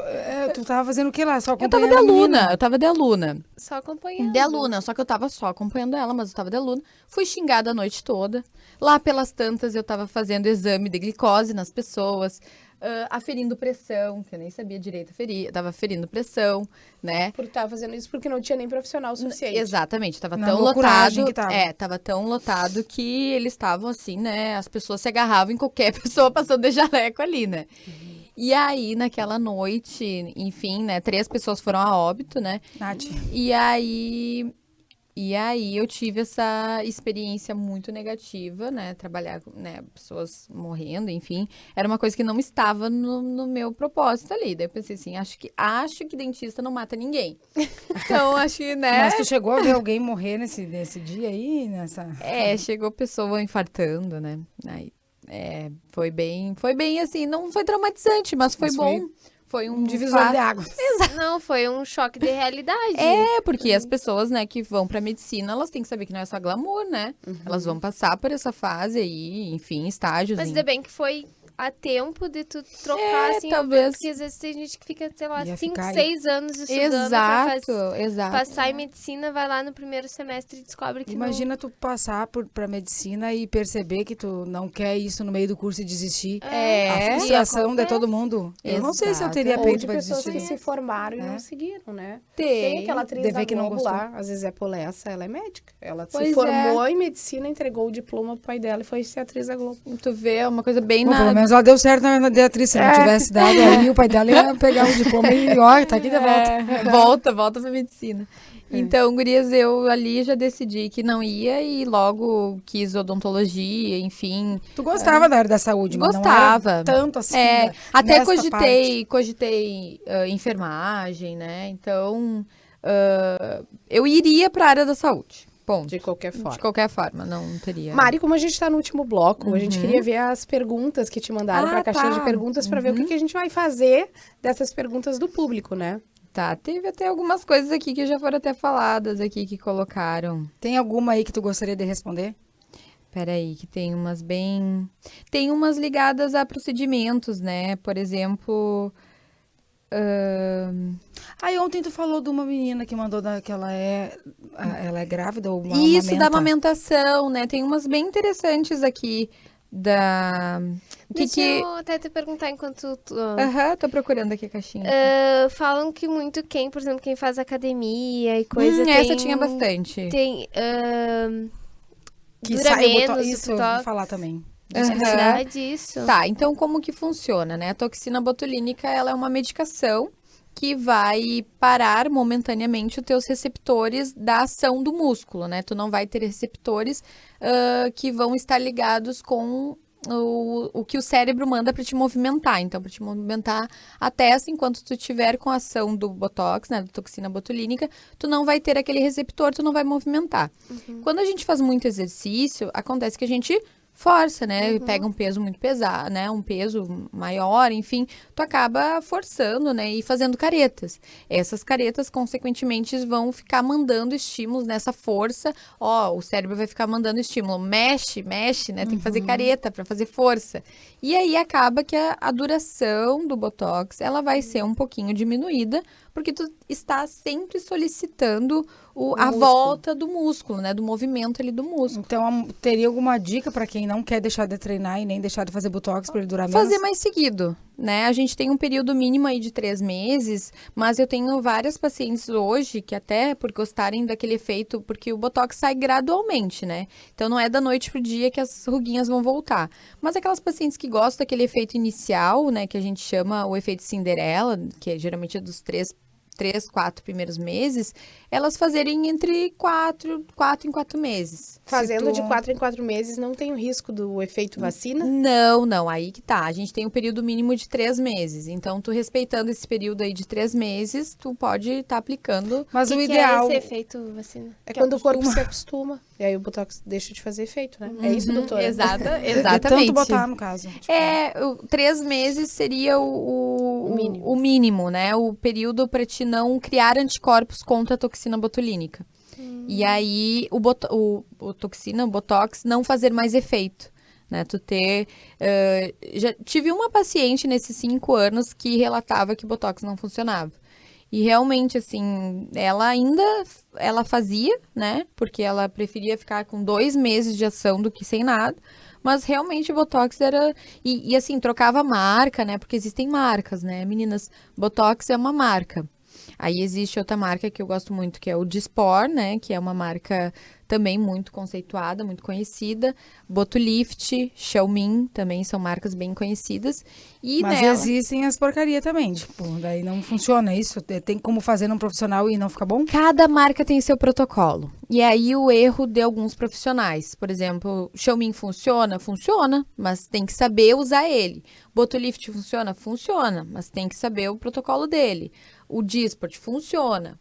Tu tava fazendo o que lá? Só Eu tava de acompanhando a menina? aluna, eu tava de aluna. Só acompanhando. De aluna, só que eu tava só acompanhando ela, mas eu tava de aluna. Fui xingada a noite toda. Lá pelas tantas eu tava fazendo exame de glicose nas pessoas, aferindo pressão, que eu nem sabia direito aferir. Eu tava aferindo pressão, né? Por estar fazendo isso porque não tinha nem profissional suficiente. Exatamente, tava Na tão loucuragem lotado. que tava. Tava tão lotado que eles estavam assim, né? As pessoas se agarravam em qualquer pessoa passando de jaleco ali, né? E aí, naquela noite, enfim, né, 3 pessoas foram a óbito, né? Nath. E aí eu tive essa experiência muito negativa, né? Trabalhar com, né, pessoas morrendo, enfim. Era uma coisa que não estava no meu propósito ali. Daí eu pensei assim, acho que dentista não mata ninguém. Então, acho que, né? Mas tu chegou a ver alguém morrer nesse dia aí? Chegou pessoa infartando, né? Aí, foi bem assim, não foi traumatizante, mas foi bom. Foi um divisor de águas. Não, foi um choque de realidade. Porque as pessoas, né, que vão pra medicina, elas têm que saber que não é só glamour, né? Elas vão passar por essa fase aí, enfim, estágios. Mas ainda bem que foi a tempo de tu trocar, assim, talvez. porque às vezes tem gente que fica, sei lá, Ia 5, ficar 6 anos estudando Exato. passar em medicina, vai lá no primeiro semestre e descobre que Imagina tu passar pra medicina e perceber que tu não quer isso no meio do curso e desistir. A frustração de todo mundo. Eu não sei se eu teria Ou peito de pra pessoas desistir. que se formaram e não seguiram, né? Tem aquela atriz de da ver que não Globo gostou. lá, às vezes é Polessa, ela é médica. Ela Pois se formou em medicina, entregou o diploma pro pai dela e foi ser atriz da Globo. Tu vê, é uma coisa bem Bom, pelo menos ela deu certo na de atriz. Se não tivesse dado, aí o pai dela ia pegar o diploma e ó, tá aqui de volta. Volta pra medicina. Então, gurias, eu ali já decidi que não ia e logo quis odontologia, enfim. Tu gostava da área da saúde, mas Gostava. não era tanto assim. Até nesta cogitei enfermagem, né? Então, eu iria pra área da saúde. Ponto. De qualquer forma. De qualquer forma, não teria. Mari, como a gente tá no último bloco, a gente queria ver as perguntas que te mandaram pra caixinha de perguntas pra ver o que a gente vai fazer dessas perguntas do público, né? Tá, teve até algumas coisas aqui que já foram até faladas aqui, que colocaram. Tem alguma aí que tu gostaria de responder? Peraí, que tem umas bem... Tem umas ligadas a procedimentos, né? Por exemplo... Aí ontem tu falou de uma menina que mandou que ela é grávida ou Isso, da amamenta. amamentação, né? Tem umas bem interessantes aqui da... Deixa eu até te perguntar enquanto tu... tô procurando aqui a caixinha. falam que muito por exemplo, quem faz academia e coisa tem... Essa tinha bastante. Tem... Que dura sai, menos, isso eu top. vou falar também. É verdade isso. Tá, então como que funciona, né? A toxina botulínica, ela é uma medicação que vai parar momentaneamente os teus receptores da ação do músculo, né? Tu não vai ter receptores que vão estar ligados com o que o cérebro manda para te movimentar. Então, para te movimentar a testa, enquanto tu tiver com a ação do Botox, né, da toxina botulínica, tu não vai ter aquele receptor, tu não vai movimentar. Quando a gente faz muito exercício, acontece que a gente força, né? Pega um peso muito pesado, né? Um peso maior, enfim, tu acaba forçando, né? E fazendo caretas. Essas caretas, consequentemente, vão ficar mandando estímulos nessa força. O cérebro vai ficar mandando estímulo. Mexe, né? Tem que fazer careta para fazer força. E aí acaba que a duração do Botox, ela vai ser um pouquinho diminuída, porque tu está sempre solicitando a volta do músculo, né? Do movimento ali do músculo. Então, teria alguma dica para quem não quer deixar de treinar e nem deixar de fazer Botox para ele durar menos? Fazer mais seguido, né? A gente tem um período mínimo aí de 3 meses, mas eu tenho várias pacientes hoje que até por gostarem daquele efeito, porque o Botox sai gradualmente, né? Então não é da noite pro dia que as ruguinhas vão voltar. Mas aquelas pacientes que gostam daquele efeito inicial, né? Que a gente chama o efeito Cinderela, que geralmente é dos 3, 4 primeiros meses, elas fazerem entre 4 em 4 meses. Fazendo de 4 em 4 meses, não tem o risco do efeito vacina? Não, aí que tá. A gente tem um período mínimo de 3 meses. Então, tu respeitando esse período aí de 3 meses, tu pode estar aplicando. Mas o que ideal... é esse efeito vacina? É quando o corpo se acostuma. E aí o Botox deixa de fazer efeito, né? É isso, doutora? Exatamente. Tanto botar, no caso. 3 meses seria o mínimo, né? O período para te não criar anticorpos contra a toxina botulínica. E aí, o Botox não fazer mais efeito, né? Tu ter... já tive uma paciente nesses 5 anos que relatava que o Botox não funcionava. E realmente, assim, ela fazia, né? Porque ela preferia ficar com 2 meses de ação do que sem nada. Mas realmente o Botox era... E assim, trocava marca, né? Porque existem marcas, né? Meninas, Botox é uma marca. Aí existe outra marca que eu gosto muito, que é o Dysport, né? Que é uma marca também muito conceituada, muito conhecida. Botulift, Xiaomi, também são marcas bem conhecidas. E Mas nela... existem as porcarias também, tipo, daí não funciona isso? Tem como fazer num profissional e não fica bom? Cada marca tem seu protocolo. E aí o erro de alguns profissionais. Por exemplo, Xiaomi funciona? Funciona, mas tem que saber usar ele. Botulift funciona? Funciona, mas tem que saber o protocolo dele. O Dysport funciona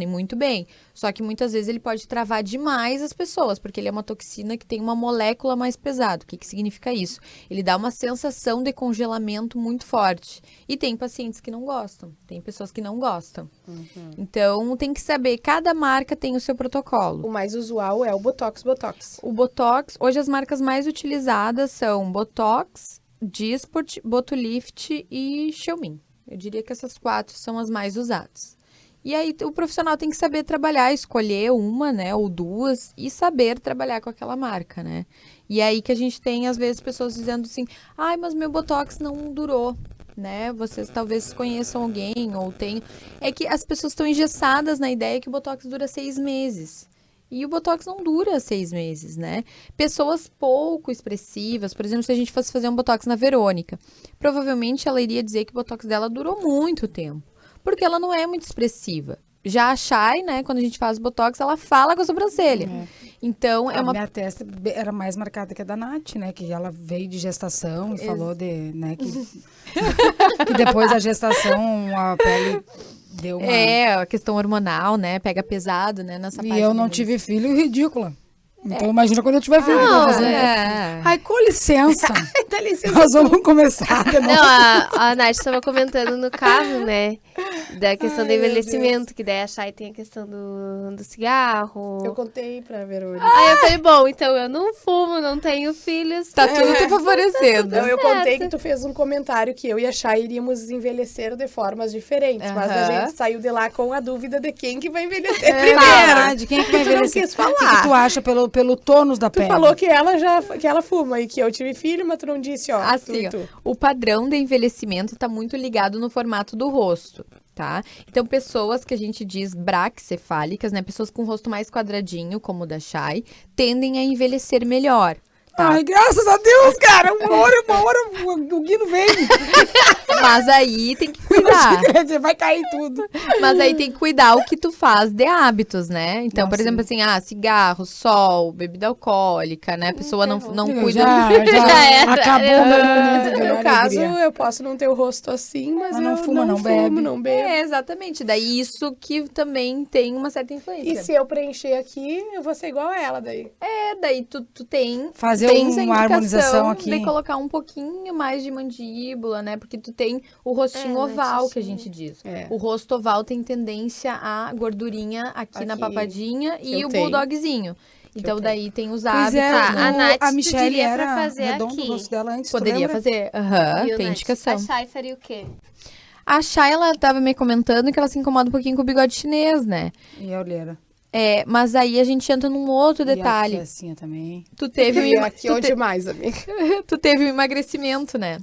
e muito bem. Só que muitas vezes ele pode travar demais as pessoas, porque ele é uma toxina que tem uma molécula mais pesada. O que significa isso? Ele dá uma sensação de congelamento muito forte. E tem pacientes que não gostam, tem pessoas que não gostam. Então tem que saber, cada marca tem o seu protocolo. O mais usual é o Botox. O Botox, hoje as marcas mais utilizadas são Botox, Dysport, Botulift e Xiaomi. Eu diria que essas 4 são as mais usadas. E aí o profissional tem que saber trabalhar, escolher uma, né, ou 2 e saber trabalhar com aquela marca, né? E aí que a gente tem, às vezes, pessoas dizendo assim, ai, mas meu Botox não durou, né? Vocês talvez conheçam alguém ou tenham... É que as pessoas estão engessadas na ideia que o Botox dura 6 meses. E o Botox não dura 6 meses, né? Pessoas pouco expressivas, por exemplo, se a gente fosse fazer um Botox na Verônica, provavelmente ela iria dizer que o Botox dela durou muito tempo, porque ela não é muito expressiva. Já a Chay, né, quando a gente faz Botox, ela fala com a sobrancelha. Então, é uma... minha testa era mais marcada que a da Nath, né? Que ela veio de gestação e falou de, né, que depois da gestação a pele... Deu uma... É, a questão hormonal, né? Pega pesado, né? Nessa E parte eu não mesmo. tive filho, ridícula. Então imagina quando eu tiver filho. que eu vou fazer. Ai, com licença. Dá licença. Nós vamos começar de novo. Não, a Nath estava comentando no carro, né? Da questão do envelhecimento, que daí a Chay tem a questão do cigarro. Eu contei pra Verônica. Aí eu falei, bom, então eu não fumo, não tenho filhos. Tá tudo te favorecendo. Então, eu contei que tu fez um comentário que eu e a Chay iríamos envelhecer de formas diferentes. Mas a gente saiu de lá com a dúvida de quem que vai envelhecer primeiro. Verdade, quem é que vai Tu não envelhecer? quis O que falar. tu acha pelo tônus da Tu pele? falou que ela fuma e que eu tive filho, mas tu não disse, ó. Assim, tu. ó, o padrão de envelhecimento está muito ligado no formato do rosto, tá? Então, pessoas que a gente diz braquicefálicas, né? Pessoas com o rosto mais quadradinho, como o da Chay, tendem a envelhecer melhor. Tá? Ai, graças a Deus, cara. Uma hora o Guino vem. Mas aí tem que cuidar. Você vai cair tudo. Mas aí tem que cuidar o que tu faz de hábitos, né? Então, por exemplo, assim, cigarro, sol, bebida alcoólica, né? A pessoa não cuida. Já era. acabou o meu momento de No caso, alegria. eu posso não ter o rosto assim, mas Mas não eu fuma, não fumo, bebe. não bebo. É, exatamente. Daí isso que também tem uma certa influência. E se eu preencher aqui, eu vou ser igual a ela daí. Daí tu tem... Fazer tens a uma harmonização indicação aqui. de colocar um pouquinho mais de mandíbula, né? Porque tu tem o rostinho oval, que a gente diz. É. O rosto oval tem tendência a gordurinha aqui na Aqui. papadinha e Eu o tenho. bulldogzinho. Então, daí tem os Pois hábitos, é, né? A Nath, a tu Michelle diria pra era fazer redondo aqui. o rosto dela antes, tu Poderia lembra? fazer. Viu, Tem Nath? indicação. A Chay faria o quê? A Chay, ela tava me comentando que ela se incomoda um pouquinho com o bigode chinês, né? E a olheira. Mas aí a gente entra num outro detalhe. E aqui assim também. Tu teve E aqui onde mais, amiga? tu teve um emagrecimento, né?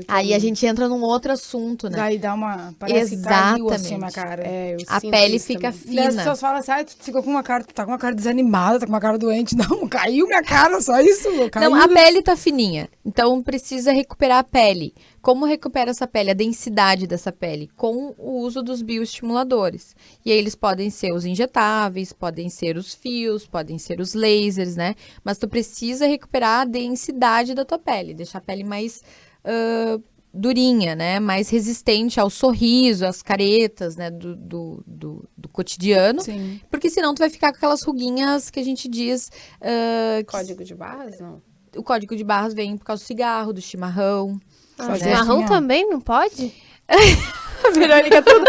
Aí a gente entra num outro assunto, né? Daí dá uma... Parece que caiu assim a minha Exatamente. cara. Eu A sinto pele isso fica também. Daí as fina. pessoas falam assim, tu ficou com uma cara, tu tá com uma cara desanimada, tá com uma cara doente. Não, caiu minha cara, só isso. Caiu. Não, a pele tá fininha. Então precisa recuperar a pele. Como recupera essa pele? A densidade dessa pele? Com o uso dos bioestimuladores. E aí eles podem ser os injetáveis, podem ser os fios, podem ser os lasers, né? Mas tu precisa recuperar a densidade da tua pele. Deixar a pele mais durinha, né? Mais resistente ao sorriso, às caretas, né? Do cotidiano. Sim. Porque senão tu vai ficar com aquelas ruguinhas que a gente diz... Código de barras, não? O código de barras vem por causa do cigarro, do chimarrão. Ah, Né? chimarrão Assim, ó. também não pode? Verônica, tudo.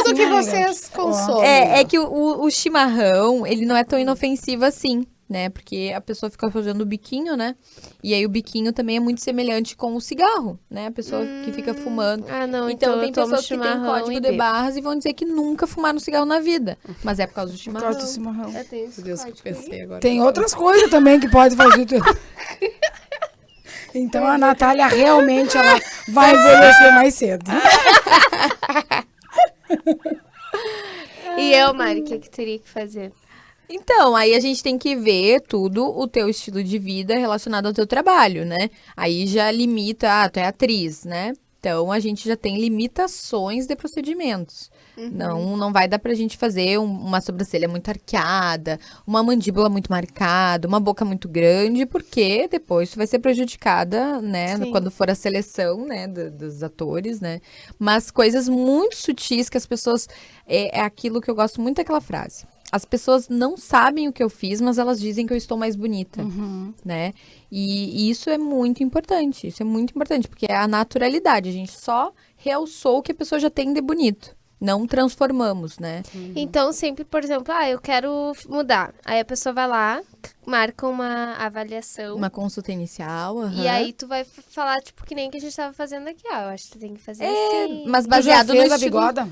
Tudo que vocês consomem. É que o chimarrão, ele não é tão inofensivo assim, né? Porque a pessoa fica fazendo o biquinho, né? E aí o biquinho também é muito semelhante com o cigarro, né? A pessoa que fica fumando. Ah, não, Então tem eu tomo pessoas que têm chimarrão código e de bebo. barras e vão dizer que nunca fumaram cigarro na vida. Mas é por causa do Por chimarrão. causa do cimarrão. Eu tenho esse Meu Deus, que código eu aí. pensei agora. Tem outras coisas também que pode fazer. Então a Natália realmente ela vai envelhecer mais cedo. E eu, Mari, o que teria que fazer? Então, aí a gente tem que ver tudo o teu estilo de vida relacionado ao teu trabalho, né? Aí já limita, tu é atriz, né? Então, a gente já tem limitações de procedimentos. Não vai dar pra gente fazer uma sobrancelha muito arqueada, uma mandíbula muito marcada, uma boca muito grande, porque depois tu vai ser prejudicada, né? Sim. Quando for a seleção, né, dos atores, né? Mas coisas muito sutis que as pessoas... É aquilo que eu gosto muito daquela frase. As pessoas não sabem o que eu fiz, mas elas dizem que eu estou mais bonita, né? E isso é muito importante. Isso é muito importante, porque é a naturalidade. A gente só realçou o que a pessoa já tem de bonito. Não transformamos, né? Então, sempre, por exemplo, eu quero mudar. Aí a pessoa vai lá, marca uma avaliação. Uma consulta inicial. E aí tu vai falar, tipo, que nem que a gente tava fazendo aqui, ó. Eu acho que tu tem que fazer assim. Mas Tu já baseado no fez a estilo... bigoda?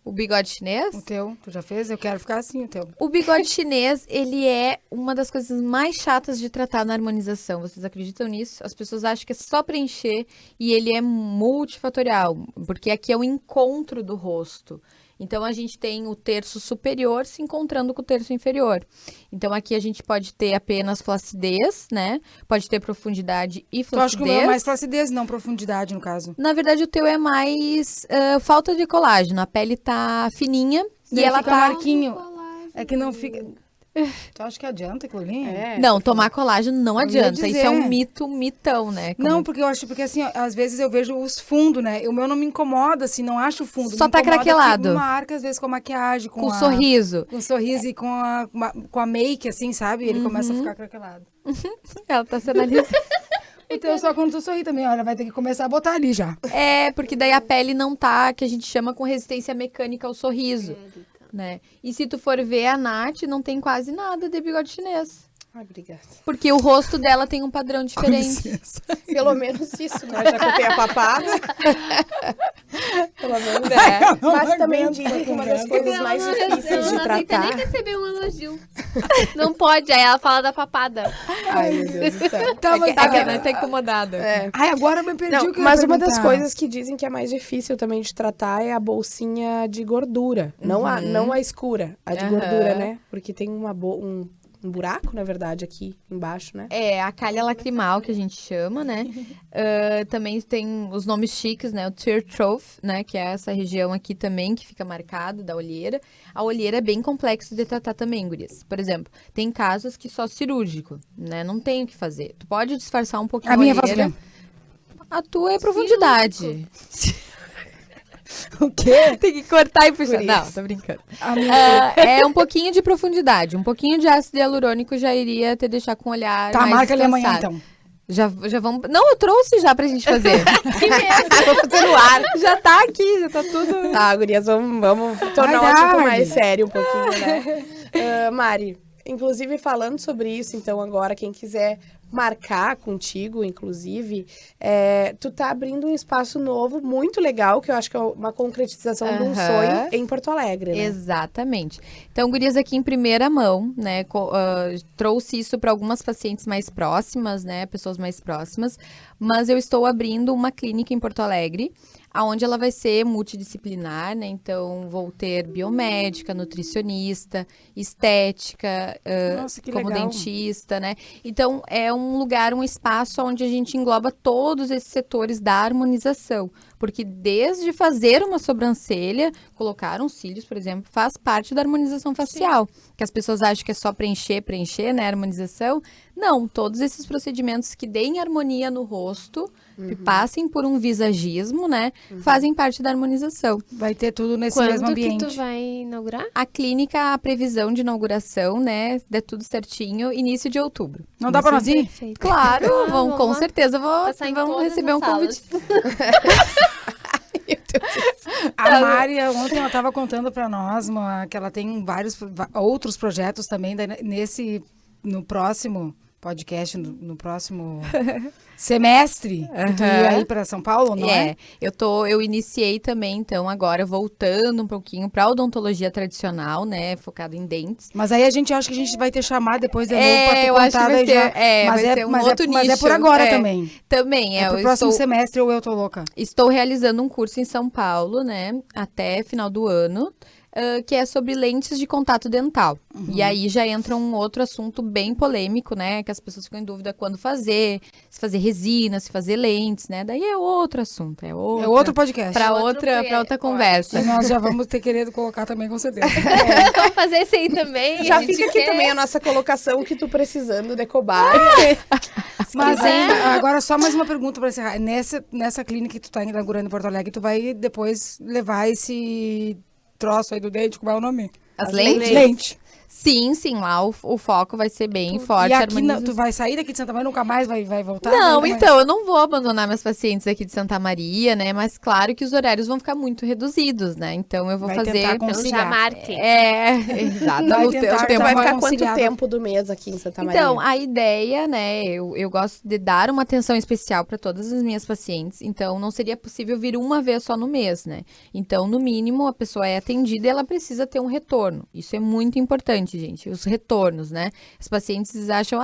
O bigode chinês? O teu? Tu já fez? Eu quero ficar assim, o teu. O bigode chinês, ele é uma das coisas mais chatas de tratar na harmonização. Vocês acreditam nisso? As pessoas acham que é só preencher e ele é multifatorial, porque aqui é o encontro do rosto. Então, a gente tem o terço superior se encontrando com o terço inferior. Então, aqui a gente pode ter apenas flacidez, né? Pode ter profundidade e Tu acha que o meu flacidez. é mais flacidez, não profundidade, no caso. Na verdade, o teu é mais falta de colágeno. A pele tá fininha e Daí ela fica tá... marquinho. É que não fica... Tu acha que adianta aquilo ali? Não, tomar colágeno não ia adianta. Isso é um dizer. mitão, né? Não, porque eu acho, porque assim, ó, às vezes eu vejo os fundos, né? O meu não me incomoda, assim, não acho fundo. Só Me tá incomoda craquelado. que marca, às vezes, com a maquiagem, Com sorriso. Com sorriso e com a make, assim, sabe? Ele começa a ficar craquelado. Ela tá se analisando. Então, só quando tu sorrir também, olha, vai ter que começar a botar ali já. É, porque daí a pele não tá, que a gente chama com resistência mecânica ao sorriso, né? E se tu for ver a Nath, não tem quase nada de bigode chinês. Ai, obrigada. Porque o rosto dela tem um padrão diferente. Pelo menos isso, né? Já que eu tenho a papada. Pelo menos Mas também dizem que uma das coisas mais difíceis de Ela não aceita nem tratar... receber um elogio. Não pode, aí ela fala da papada. Ai, meu Deus do céu. Tá, mas É que a Nath tá incomodada. Ai, agora eu me perdi Não, o que eu ia mas uma das perguntar. coisas que dizem que é mais difícil também de tratar é a bolsinha de gordura. Não a escura, a de gordura, né? Porque tem um buraco, na verdade, aqui embaixo, né? É, a calha lacrimal, que a gente chama, né? Também tem os nomes chiques, né? O tear trough, né? Que é essa região aqui também, que fica marcado da olheira. A olheira é bem complexo de tratar também, gurias. Por exemplo, tem casos que só cirúrgico, né? Não tem o que fazer. Tu pode disfarçar um pouquinho A a minha olheira. faz o quê? A tua é profundidade. O quê? Tem que cortar e puxar. Por Não, isso. tô brincando. A minha... É um pouquinho de profundidade. Um pouquinho de ácido hialurônico já iria te deixar com o olhar Tá, mais marca ali amanhã, descansado. então. Já vamos... Não, eu trouxe já pra gente fazer. Vou fazer no ar. Já tá aqui, já tá tudo... Tá, gurias, vamos tornar o Vai, assunto Mari. mais sério um pouquinho, né? Mari, inclusive falando sobre isso, então agora, quem quiser marcar contigo, inclusive, tu tá abrindo um espaço novo, muito legal, que eu acho que é uma concretização de um sonho em Porto Alegre, né? Exatamente. Então, gurias, aqui em primeira mão, né, trouxe isso para algumas pacientes mais próximas, né, pessoas mais próximas, mas eu estou abrindo uma clínica em Porto Alegre, aonde ela vai ser multidisciplinar, né, então vou ter biomédica, nutricionista, estética, Nossa, que como legal. dentista, né, então é um lugar, um espaço onde a gente engloba todos esses setores da harmonização, porque desde fazer uma sobrancelha, colocar uns cílios, por exemplo, faz parte da harmonização facial, que as pessoas acham que é só preencher, né, harmonização. Não, todos esses procedimentos que deem harmonia no rosto, que passem por um visagismo, né, fazem parte da harmonização. Vai ter tudo nesse mesmo Quando que ambiente. tu vai inaugurar? A clínica, a previsão de inauguração, né, der tudo certinho, início de outubro. Não dá pra nós ir? Perfeito. Claro, vão, com vamos lá. certeza Passar em vão todas receber as um convite. A Mari, ontem ela estava contando para nós que ela tem outros projetos também no próximo podcast, no próximo semestre, que tu ia ir para São Paulo, não é? Eu iniciei também, então, agora voltando um pouquinho para odontologia tradicional, né, focado em dentes. Mas aí a gente acha que a gente vai ter chamado depois de novo para ter eu acho que contado vai aí já. ser, Mas vai ser um mas outro mas é nicho. por agora também. Também, É pro eu próximo estou, semestre ou eu tô louca? estou realizando um curso em São Paulo, né, até final do ano. que é sobre lentes de contato dental. E aí já entra um outro assunto bem polêmico, né? Que as pessoas ficam em dúvida quando fazer, se fazer resina, se fazer lentes, né? Daí é outro assunto, é outro podcast. Para outra conversa. E nós já vamos ter querido colocar também, com certeza. Vamos fazer esse aí também. Já a gente fica aqui quer. também a nossa colocação que tu precisando de cobaia. Mas agora só mais uma pergunta para encerrar. Nessa clínica que tu tá inaugurando em Porto Alegre, tu vai depois levar esse troço aí do dente, como é o nome? As lentes? Lente. Sim, lá o foco vai ser bem forte. E aqui harmonização. tu vai sair daqui de Santa Maria, nunca mais vai voltar? Não, Vai- então, eu não vou abandonar meus pacientes aqui de Santa Maria, né? Mas claro que os horários vão ficar muito reduzidos, né? Então eu vou Vai fazer. tentar Então já conciliar. marquem. Exato. Vai O tentar, tempo Vai uma ficar quanto conciliada. tempo do mês aqui em Santa Maria? Então, a ideia, né, eu gosto de dar uma atenção especial para todas as minhas pacientes, então não seria possível vir uma vez só no mês, né? Então, no mínimo, a pessoa é atendida e ela precisa ter um retorno. Isso é muito importante, gente, os retornos, né? Os pacientes acham,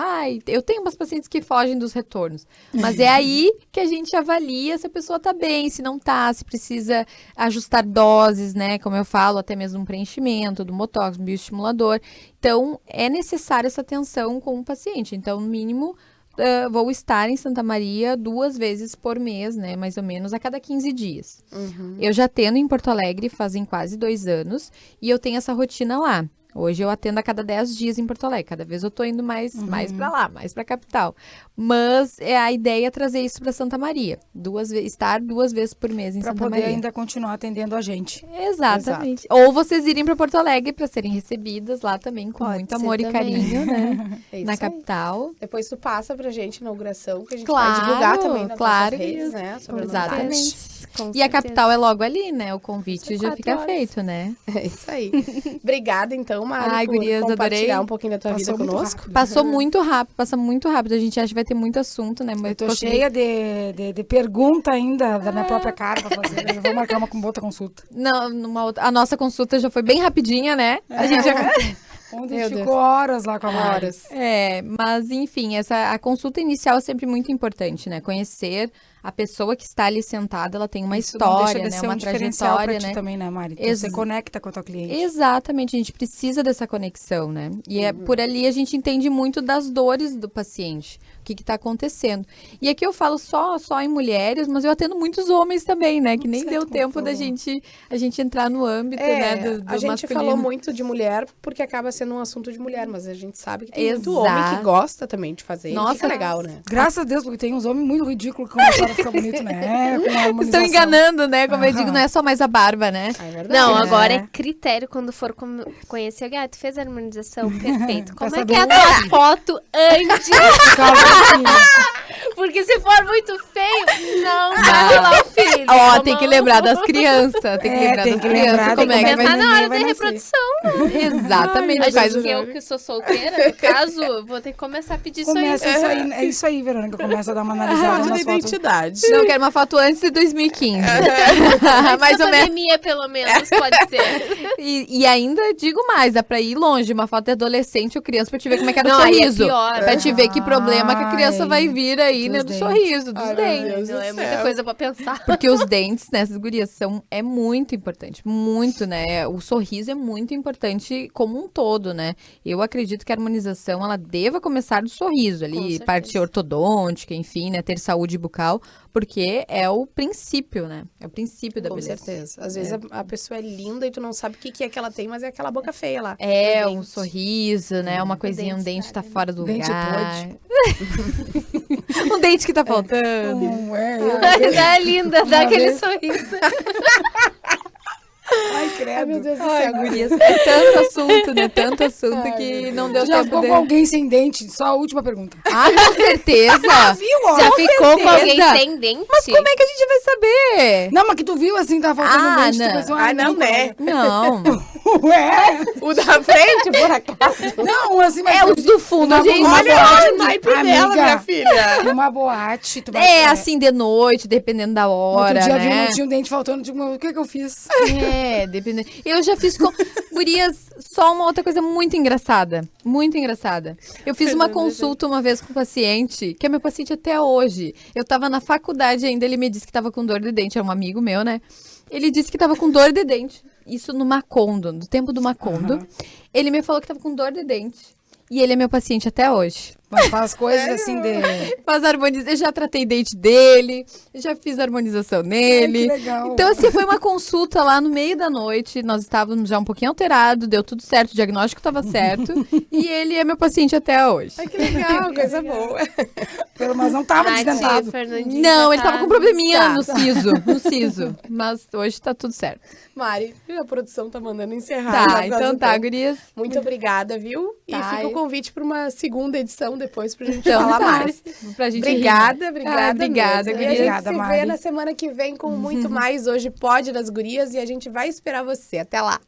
eu tenho umas pacientes que fogem dos retornos, mas é aí que a gente avalia se a pessoa tá bem, se não tá, se precisa ajustar doses, né? Como eu falo, até mesmo um preenchimento do botox, um bioestimulador. Então, é necessária essa atenção com o paciente. Então, no mínimo, vou estar em Santa Maria 2 vezes por mês, né? Mais ou menos, a cada 15 dias. Eu já atendo em Porto Alegre fazem quase 2 anos e eu tenho essa rotina lá. Hoje eu atendo a cada 10 dias em Porto Alegre. Cada vez eu tô indo mais para lá, mais para a capital. Mas a ideia é trazer isso para Santa Maria. Estar 2 vezes por mês em Pra Santa poder Maria. ainda continuar atendendo a gente. Exatamente. Ou vocês irem para Porto Alegre para serem recebidas lá também com Pode muito ser amor e também. carinho, né? É isso Na aí. capital. Depois tu passa pra gente a inauguração, que a gente Claro, vai divulgar também nas claro nossas que redes, isso. né? Sobre a Exatamente. novidade. Com E a certeza. capital é logo ali, né? O convite São já 4 fica horas. feito, né? É isso aí. Obrigada, então, Mari, Ai, por gurias, compartilhar adorei. um pouquinho da tua Passou vida muito conosco. rápido. Passou muito rápido, passa muito rápido. A gente acha que vai ter muito assunto, né? Mas Eu tô consegui- cheia de pergunta ainda da minha própria cara pra fazer. Eu vou marcar uma outra consulta. Não, a nossa consulta já foi bem rapidinha, né? A gente já... Ontem a Meu gente ficou horas lá com a Mari. Mas enfim, a consulta inicial é sempre muito importante, né? Conhecer a pessoa que está ali sentada, ela tem uma Isso não deixa história, de né? ser uma um diferencial trajetória, pra ti né? também, né, Mari? Ex- Você conecta com a tua cliente. Exatamente, a gente precisa dessa conexão, né? E é por ali a gente entende muito das dores do paciente, o que está acontecendo. E aqui eu falo só em mulheres, mas eu atendo muitos homens também, né? Que nem Certo, deu como tempo da falou. a gente entrar no âmbito, né? Do a gente masculino. falou muito de mulher porque acaba sendo um assunto de mulher, mas a gente sabe que tem muito Exato. homem que gosta também de fazer. Nossa, Fica legal, né? Graças a Deus, porque tem uns homens muito ridículos que começaram a ficar bonitos, né? Com a harmonização. Estão enganando, né? Como eu digo, não é só mais a barba, né? É verdade. Não, É. agora é critério quando for conhecer alguém. Ah, tu fez a harmonização, perfeito. Como Pra é que é a saber tua foto antes? Porque se for muito feio, não vai rolar o filho. Ó, Como- tem que lembrar das crianças. Tem que lembrar tem das que crianças. lembrar, Como tem é que que vai Pensar na hora vai da nascer. reprodução. Exatamente. A faz gente, o- eu que sou solteira, no caso, vou ter que começar a pedir isso aí. Começa isso aí. É isso aí, Verônica. Começa a dar uma analisada Falta de nas fotos. identidade. Não, eu quero uma foto antes de 2015. Antes Mais da ou menos. pandemia, pelo menos, pode ser. E ainda digo mais, dá pra ir longe. Uma foto de adolescente ou criança pra te ver como é que era Não, o aí é sorriso. pior. Pra te ver que problema que a criança Ai, vai vir aí, né? Do dos sorriso, dos Ai, meu dentes. Deus Não, do é muita céu. coisa pra pensar. Porque os dentes, né, essas gurias, é muito importante. Muito, né? O sorriso é muito importante como um todo, né? Eu acredito que a harmonização, ela deva começar do sorriso ali, certeza. parte ortodôntica, enfim, né? Ter saúde bucal, porque é o princípio, né? É o princípio da Com beleza. certeza. Às vezes a pessoa é linda e tu não sabe o que é que ela tem, mas é aquela boca feia lá. É, O um dente. sorriso, né? Uma coisinha, um dente dente tá estraga, fora do Dente lugar. Um dente que tá faltando. Não, Dá linda, dá Uma aquele vez- sorriso. Ai, credo. Ai, meu Deus do Ai, céu. gurias, é tanto assunto, né? Tanto assunto que não deu Tu já tempo ficou de... com alguém sem dente? Só a última pergunta. Ah, com certeza! Viu, ó? Já ficou com alguém certeza. sem dente? Mas como é que a gente vai saber? Não, mas que tu viu assim, tava faltando Ah, dente. não. Tu pensou, Ah, não, né? Não. Ué? O da frente, por acaso. Não, assim, mas... É os do fundo, Uma gente. boate, Olha o naipe dela, amiga. minha filha. Numa boate, tu vai... É, assim, de noite, dependendo da hora, Outro dia viu, né? não tinha um dente faltando, tipo, o que que eu fiz? É, dependendo. Eu já fiz com... Gurias, só uma outra coisa muito engraçada. Muito engraçada. Eu fiz uma consulta uma vez com um paciente, que é meu paciente até hoje. Eu tava na faculdade ainda, ele me disse que tava com dor de dente. Era um amigo meu, né? Ele disse que tava com dor de dente. isso no Macondo, no tempo do Macondo. Ele me falou que tava com dor de dente. E ele é meu paciente até hoje. Mas faz coisas assim de... Faz harmonização. Eu já tratei dente dele, já fiz harmonização nele. Ai, que legal. Então, assim, foi uma consulta lá no meio da noite. Nós estávamos já um pouquinho alterados, deu tudo certo, o diagnóstico estava certo. E ele é meu paciente até hoje. Ai, que legal, coisa boa. Mas não tava desdentado. Fernandinho Não, já ele tava tá- com probleminha Tá. no siso. Mas hoje tá tudo certo. Mari, a produção tá mandando encerrar. Tá, já então quase tá, tempo. gurias. Muito obrigada, viu? E Tá, fica o convite para uma segunda edição depois pra gente Então falar tá. mais. Pra gente Obrigada, rir. obrigada. Obrigada, mesmo. E a gurias. gente Obrigada, se vê Mari. na semana que vem com muito mais. Hoje pode das gurias e a gente vai esperar você. Até lá.